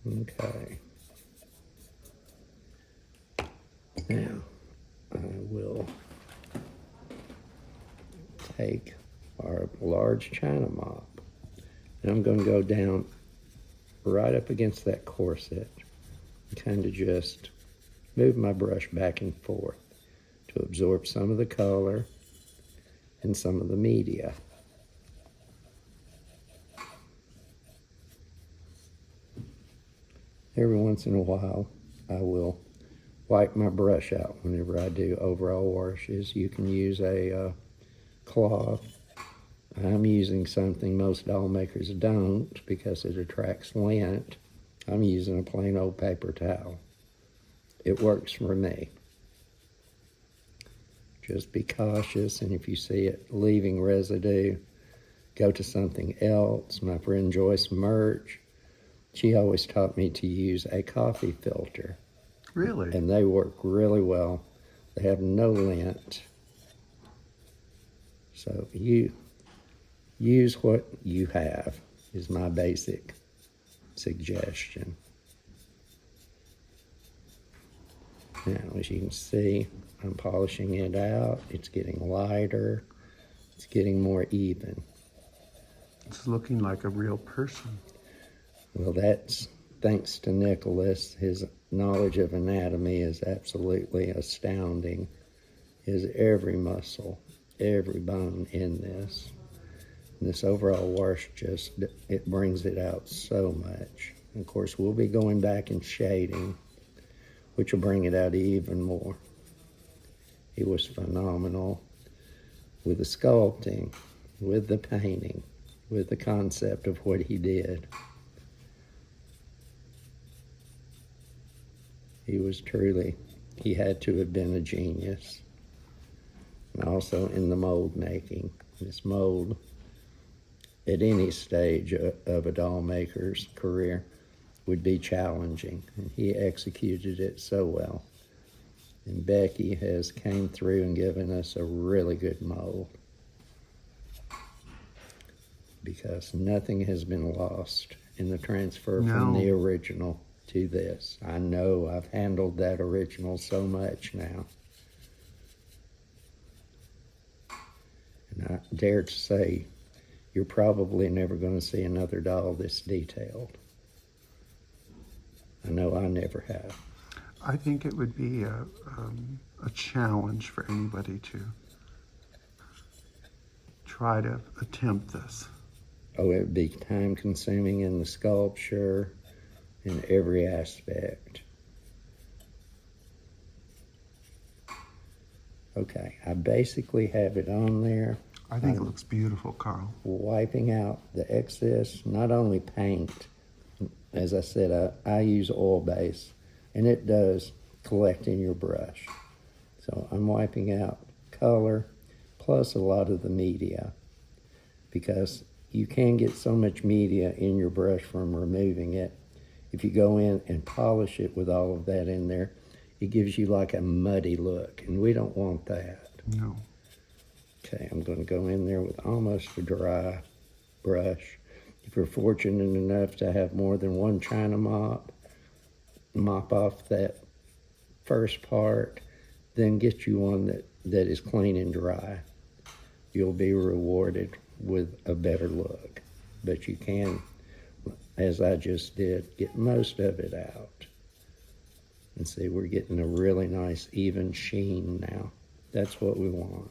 Okay. Now, I will take our large China mop, and I'm going to go down right up against that corset and kind of just move my brush back and forth to absorb some of the color and some of the media. Every once in a while, I will wipe my brush out whenever I do overall washes. You can use a cloth. I'm using something most doll makers don't because it attracts lint. I'm using a plain old paper towel. It works for me. Just be cautious, and if you see it leaving residue, go to something else. My friend Joyce Murch, she always taught me to use a coffee filter. Really? And they work really well. They have no lint. So you use what you have is my basic suggestion. Now, as you can see, I'm polishing it out. It's getting lighter. It's getting more even. It's looking like a real person. Well, that's thanks to Nicholas. His knowledge of anatomy is absolutely astounding. His every muscle, every bone in this. And this overall wash just, it brings it out so much. And of course, we'll be going back and shading, which will bring it out even more. He was phenomenal with the sculpting, with the painting, with the concept of what he did. He was truly, he had to have been a genius. And also in the mold making. This mold, at any stage of a doll maker's career, would be challenging. And he executed it so well. And Becky has came through and given us a really good mold, because nothing has been lost in the transfer from the original to this. I know I've handled that original so much now. And I dare to say, you're probably never going to see another doll this detailed. I know I never have. I think it would be a challenge for anybody to try to attempt this. Oh, it would be time consuming in the sculpture, in every aspect. Okay, I basically have it on there. I think it looks beautiful, Carl. Wiping out the excess, not only paint, as I said, I use oil base, and it does collect in your brush. So I'm wiping out color, plus a lot of the media, because you can get so much media in your brush from removing it. If you go in and polish it with all of that in there, it gives you like a muddy look, and we don't want that. No. Okay, I'm going to go in there with almost a dry brush. If you're fortunate enough to have more than one China mop off that first part, then get you one that is clean and dry. You'll be rewarded with a better look. But you can, as I just did, get most of it out. And see, we're getting a really nice even sheen now. That's what we want.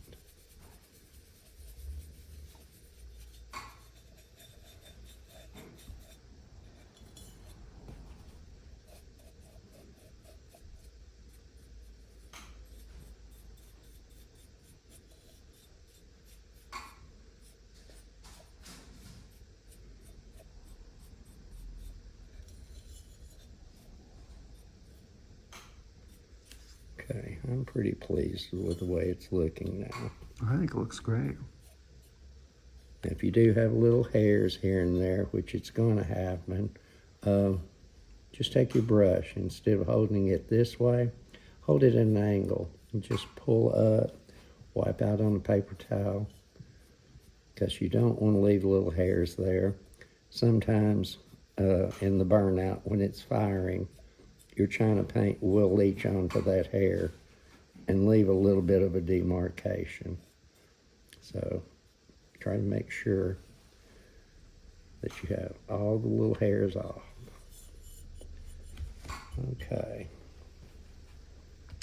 Okay, I'm pretty pleased with the way it's looking now. I think it looks great. If you do have little hairs here and there, which it's going to happen, just take your brush. Instead of holding it this way, hold it at an angle and just pull up, wipe out on a paper towel, because you don't want to leave little hairs there. Sometimes in the burnout, when it's firing, your China paint will leach onto that hair and leave a little bit of a demarcation. So try to make sure that you have all the little hairs off. Okay.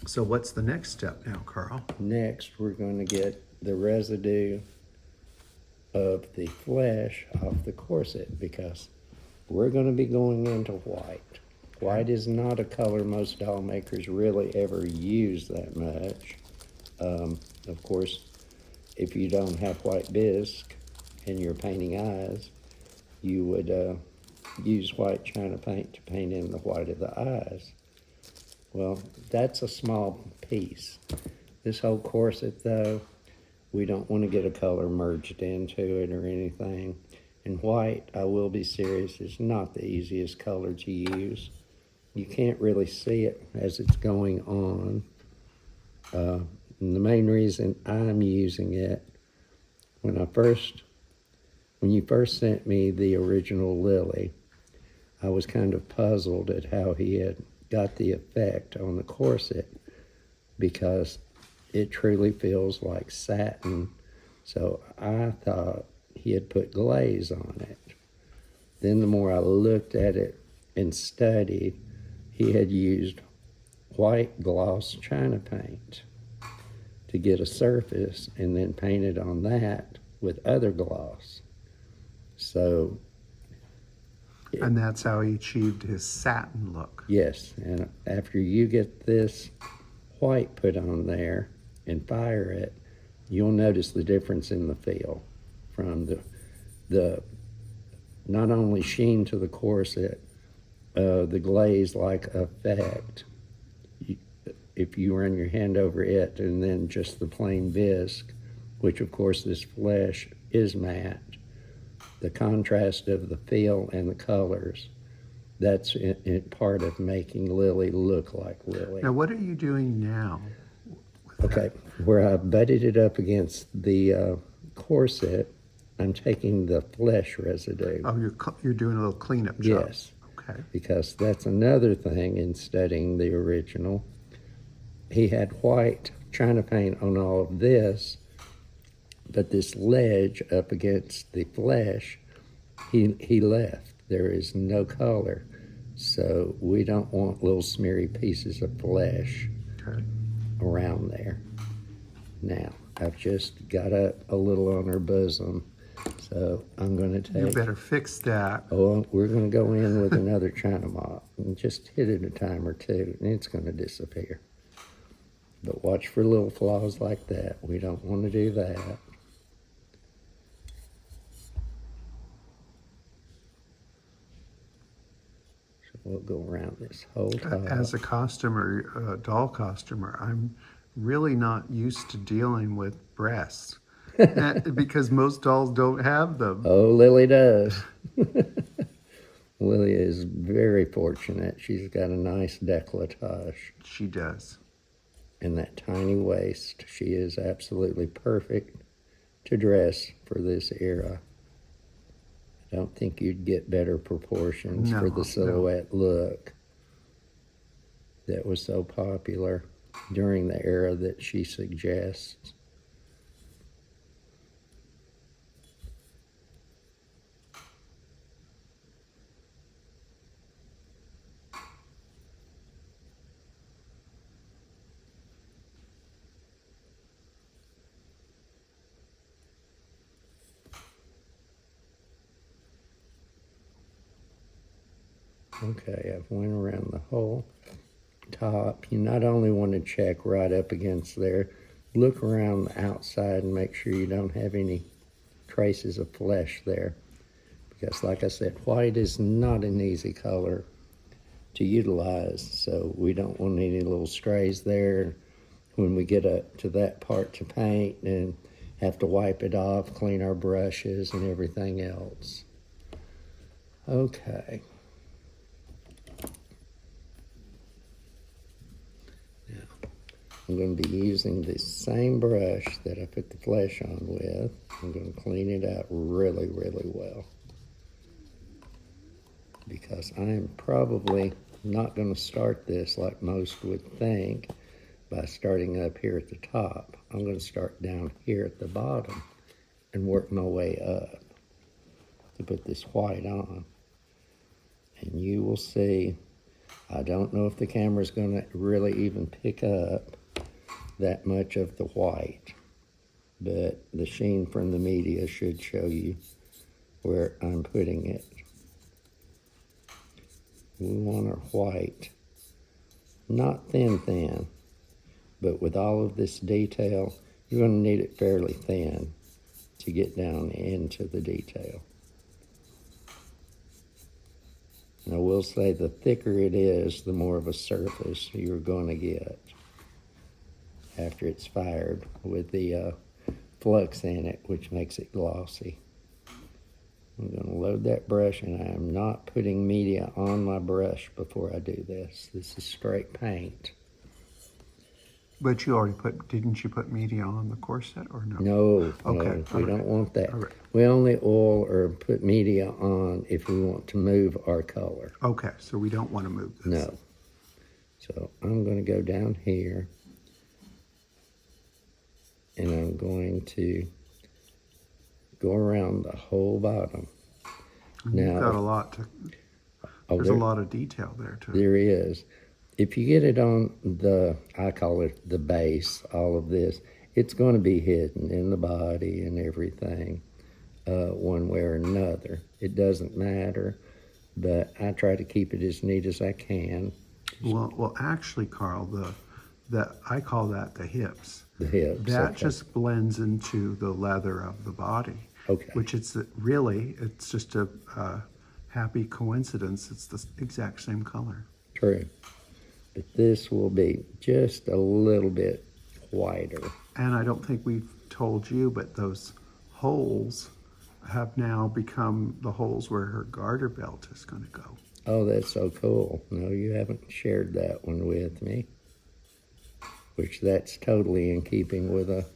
So what's the next step now, Carl? Next, we're going to get the residue of the flesh off the corset, because we're going to be going into white. White is not a color most doll makers really ever use that much. Of course, if you don't have white bisque and you're painting eyes, you would use white China paint to paint in the white of the eyes. Well, that's a small piece. This whole corset, though, we don't want to get a color merged into it or anything. And white, I will be serious, is not the easiest color to use. You can't really see it as it's going on. And the main reason I'm using it, when you first sent me the original Lily, I was kind of puzzled at how he had got the effect on the corset because it truly feels like satin. So I thought he had put glaze on it. Then the more I looked at it and studied, he had used white gloss china paint to get a surface and then painted on that with other gloss. So And that's how he achieved his satin look. yes, and after you get this white put on there and fire it, you'll notice the difference in the feel from the not only sheen to the corset, the glaze-like effect. If you run your hand over it and then just the plain bisque, which of course this flesh is matte, the contrast of the feel and the colors, that's part of making Lily look like Lily. Now, what are you doing now? Okay, where I butted it up against the corset, I'm taking the flesh residue. Oh, you're doing a little cleanup job. Yes, Okay. because that's another thing in studying the original. He had white china paint on all of this, but this ledge up against the flesh, he left. There is no color, so we don't want little smeary pieces of flesh Okay. around there. Now, I've just got up a little on her bosom, so I'm going to You take... better fix that. Oh, we're going to go in with another china mop and just hit it a time or two, and it's going to disappear. But watch for little flaws like that. We don't want to do that. So we'll go around this whole top. As a costumer, doll costumer, I'm really not used to dealing with breasts because most dolls don't have them. Oh, Lily does. Lily is very fortunate. She's got a nice décolletage She does. and that tiny waist. She is absolutely perfect to dress for this era. I don't think you'd get better proportions for No, the silhouette look that was so popular during the era that she suggests. Okay, I've went around the whole top. You not only want to check right up against there, look around the outside and make sure you don't have any traces of flesh there. Because like I said, white is not an easy color to utilize, so we don't want any little strays there when we get up to that part to paint and have to wipe it off, clean our brushes and everything else. Okay. I'm going to be using the same brush that I put the flesh on with. I'm going to clean it out really, really well. Because I am probably not going to start this like most would think by starting up here at the top. I'm going to start down here at the bottom and work my way up to put this white on. And you will see, I don't know if the camera's going to really even pick up that much of the white, but the sheen from the media should show you where I'm putting it. We want our white, not thin, but with all of this detail, you're going to need it fairly thin to get down into the detail. And I will say the thicker it is, the more of a surface you're going to get after it's fired with the flux in it, which makes it glossy. I'm going to load that brush, and I am not putting media on my brush before I do this. This is straight paint. But you already didn't you put media on the corset or no? No, Okay, we don't want that. All right. We only oil or put media on if we want to move our color. Okay, so we don't want to move this. No. So I'm going to go down here, and I'm going to go around the whole bottom. You've Now, got a lot to, there's a lot of detail there too. There is. If you get it on the, I call it the base, all of this, it's going to be hidden in the body and everything, one way or another. It doesn't matter, but I try to keep it as neat as I can. Well, actually, Carl, I call that the hips. The hips. That okay. just blends into the leather of the body. Okay. Which it's just a happy coincidence. It's the exact same color. True. But this will be just a little bit whiter. And I don't think we've told you, but those holes have now become the holes where her garter belt is going to go. Oh, that's so cool. No, you haven't shared that one with me. Which that's totally in keeping with a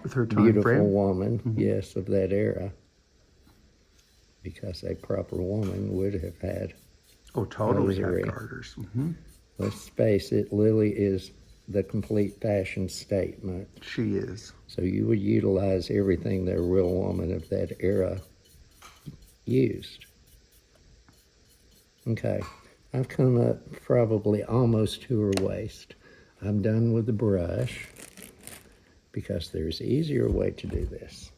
With her time beautiful frame. woman, yes, of that era. Because a proper woman would have had. Oh, totally Rosary. had garters. Let's face it, Lily is the complete fashion statement. She is. So you would utilize everything that a real woman of that era used. Okay, I've come up probably almost to her waist. I'm done with the brush because there's an easier way to do this.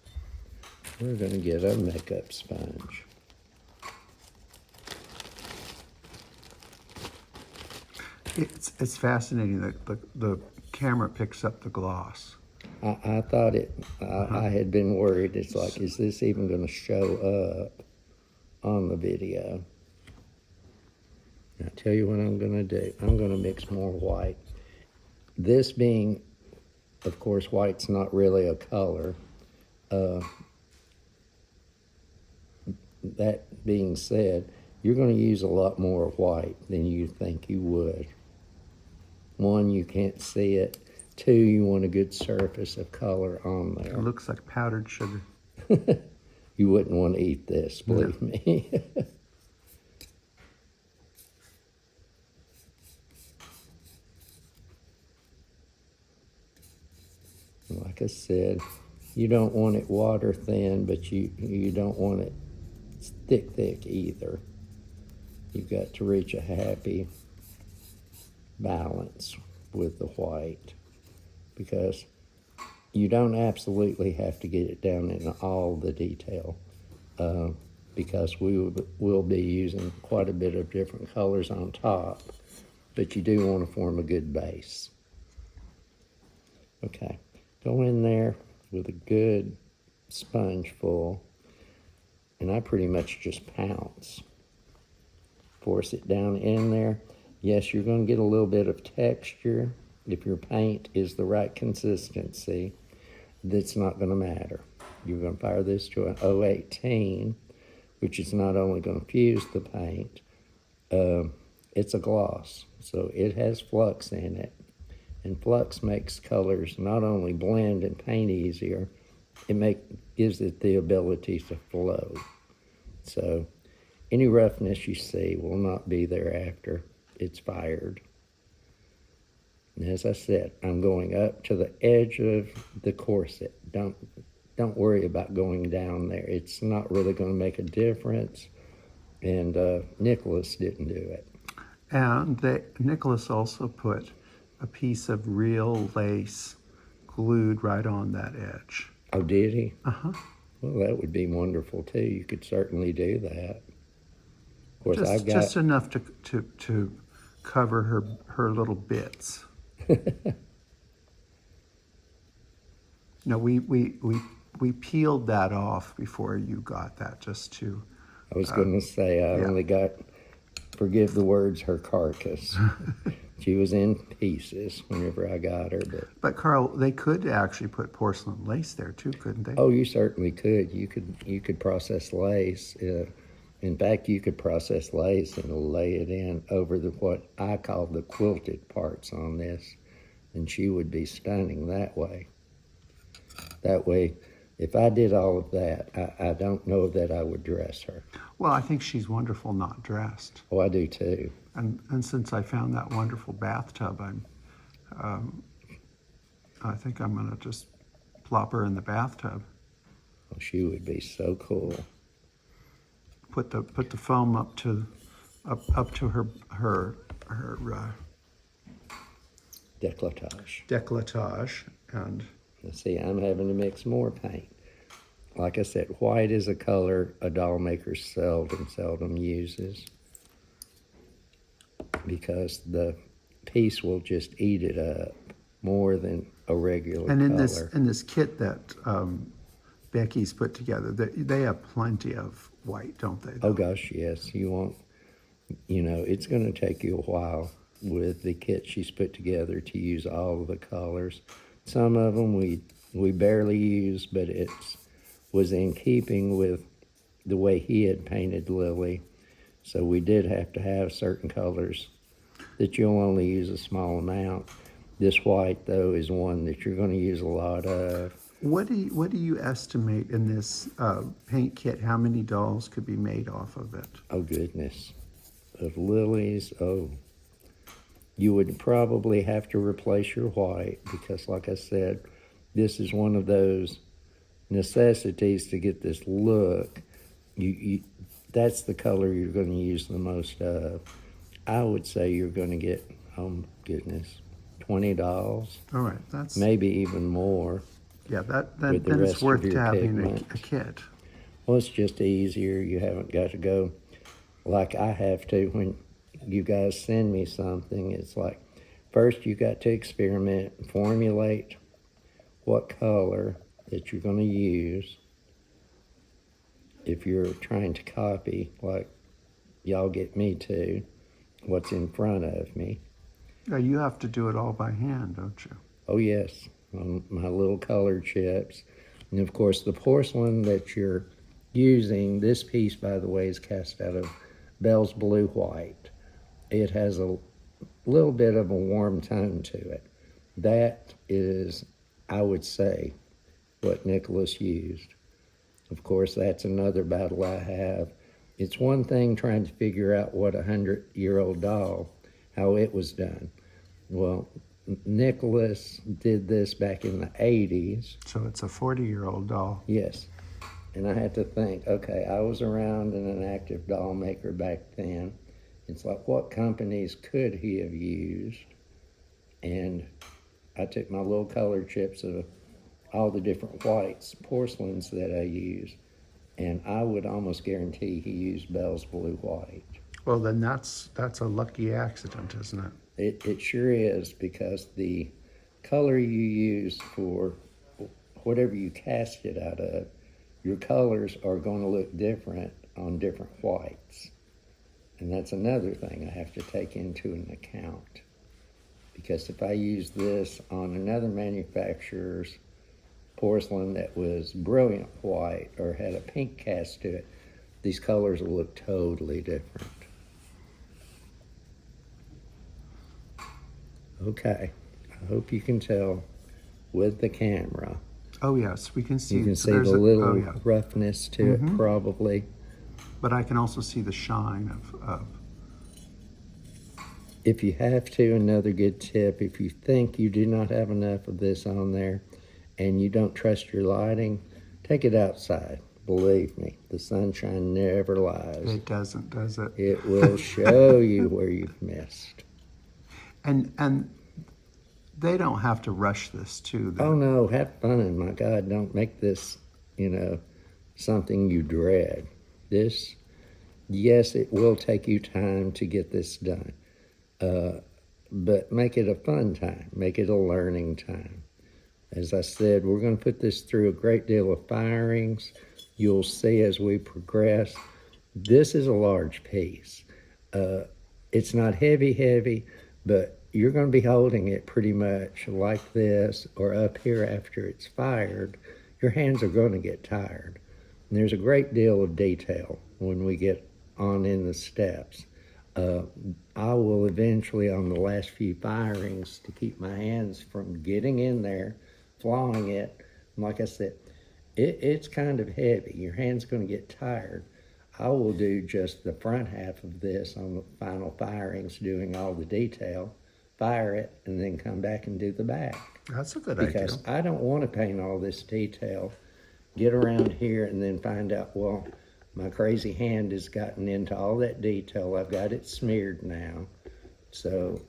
We're going to get a makeup sponge. It's fascinating that the camera picks up the gloss. I thought I had been worried. It's like, is this even going to show up on the video? I'll tell you what I'm going to do. I'm going to mix more white. This being, of course, white's not really a color. That being said, you're going to use a lot more white than you think you would. One, you can't see it. Two, you want a good surface of color on there. It looks like powdered sugar. You wouldn't want to eat this, believe me. Like I said, you don't want it water thin, but you don't want it thick either. You've got to reach a happy balance with the white, because you don't absolutely have to get it down in all the detail, because we'll be using quite a bit of different colors on top, but you do want to form a good base. Okay, go in there with a good sponge full, and I pretty much just pounce. Force it down in there. Yes, you're going to get a little bit of texture. If your paint is the right consistency, that's not going to matter. You're going to fire this to an 018, which is not only going to fuse the paint, it's a gloss, so it has flux in it. And flux makes colors not only blend and paint easier, gives it the ability to flow. So any roughness you see will not be there after it's fired. And as I said, I'm going up to the edge of the corset. Don't worry about going down there. It's not really going to make a difference. And Nicholas didn't do it. And Nicholas also put a piece of real lace glued right on that edge. Oh, did he? Uh-huh. Well, that would be wonderful too. You could certainly do that. Of course, Just enough to cover her little bits. No, we peeled that off before you got that, just to. I was going to say I only got, forgive the words, her carcass. She was in pieces whenever I got her, But Carl, they could actually put porcelain lace there too, couldn't they? Oh, you certainly could. You could process lace. In fact, you could process lace and lay it in over what I call the quilted parts on this, and she would be stunning that way. That way, If I did all of that, I don't know that I would dress her. Well, I think she's wonderful not dressed. Oh, I do too. And since I found that wonderful bathtub, I think I'm gonna just plop her in the bathtub. Well, she would be so cool. Put the foam up to her Décolletage. décolletage, and Let's see, I'm having to mix more paint. Like I said, white is a color a doll maker seldom uses, because the piece will just eat it up more than a regular and in color. this kit that Becky's put together, they have plenty of white, don't they? Oh gosh, yes. You won't, it's going to take you a while with the kit she's put together to use all of the colors. Some of them we barely use, but it was in keeping with the way he had painted Lily. So we did have to have certain colors that you'll only use a small amount. This white, though, is one that you're going to use a lot of. What do you estimate in this paint kit? How many dolls could be made off of it? Oh, goodness. Of Lily's, you would probably have to replace your white, because, like I said, this is one of those necessities to get this look. That's the color you're going to use the most of. I would say you're going to get, oh, goodness, 20 dolls. All right, that's maybe even more. Yeah, then with the it's rest worth of your having pigment. a kit. Well, it's just easier. You haven't got to go like I have to when you guys send me something. It's like, first you got to experiment, formulate what color that you're going to use. If you're trying to copy, like y'all get me to, what's in front of me. Yeah, you have to do it all by hand, don't you? Oh, yes, on my little color chips. And, of course, the porcelain that you're using, this piece, by the way, is cast out of Bell's Blue White. It has a little bit of a warm tone to it. That is, I would say, what Nicholas used. Of course, that's another battle I have. It's one thing trying to figure out what a 100-year-old doll, how it was done. Well, Nicholas did this back in the 80s. So it's a 40-year-old doll. Yes. And I had to think, okay, I was around and an active doll maker back then. It's like, what companies could he have used? And I took my little color chips of all the different whites, porcelains that I use, and I would almost guarantee he used Bell's Blue White. Well, then that's a lucky accident, isn't it? It sure is, because the color you use for whatever you cast it out of, your colors are going to look different on different whites. And that's another thing I have to take into an account. Because if I use this on another manufacturer's porcelain that was brilliant white or had a pink cast to it, these colors will look totally different. Okay, I hope you can tell with the camera. Oh yes, we can see. You can see there's the little oh, yeah. roughness to it, probably. But I can also see the shine of. If you have to, another good tip, if you think you do not have enough of this on there and you don't trust your lighting, take it outside. Believe me, the sunshine never lies. It doesn't, does it? It will show you where you've missed. And they don't have to rush this too. Oh no, have fun. My God, don't make this, something you dread. This, yes, it will take you time to get this done. But make it a fun time. Make it a learning time. As I said, we're going to put this through a great deal of firings. You'll see as we progress. This is a large piece. It's not heavy, but you're going to be holding it pretty much like this or up here after it's fired. Your hands are going to get tired. And there's a great deal of detail when we get on in the steps. I will eventually, on the last few firings, to keep my hands from getting in there, flying it, like I said, It's kind of heavy. Your hand's going to get tired. I will do just the front half of this on the final firings, doing all the detail, fire it, and then come back and do the back. That's a good Because idea. I don't want to paint all this detail, get around here, and then find out, well, my crazy hand has gotten into all that detail. I've got it smeared now. So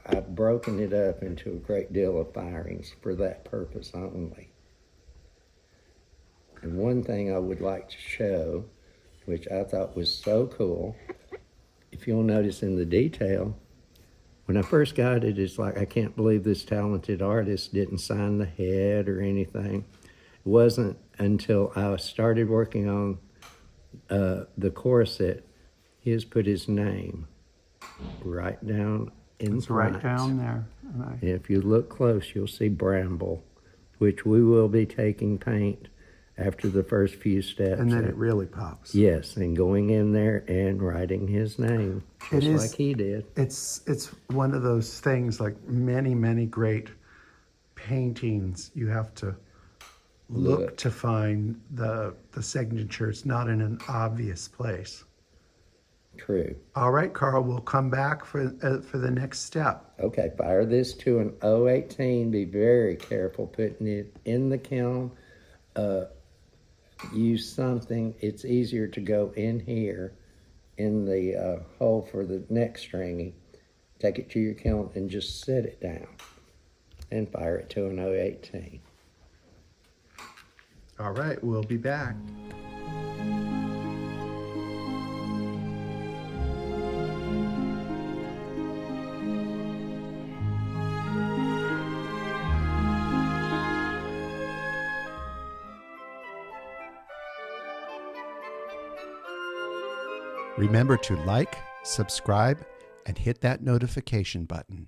I've broken it up into a great deal of firings for that purpose only. And one thing I would like to show, which I thought was so cool, if you'll notice in the detail, when I first got it, it's like, I can't believe this talented artist didn't sign the head or anything. It wasn't until I started working on the corset, he has put his name right down in It's front. right down there. And if you look close, you'll see Bramble, which we will be taking paint after the first few steps. And then it really pops. Yes, and going in there and writing his name, It just is- like he did. It's one of those things, like many great paintings, you have to look to find the signature. It's not in an obvious place. True. All right, Carl, we'll come back for the next step. Okay, fire this to an 018. Be very careful putting it in the kiln. Use something. It's easier to go in here in the hole for the neck stringy. Take it to your kiln and just set it down and fire it to an 018. All right, we'll be back. Remember to like, subscribe, and hit that notification button.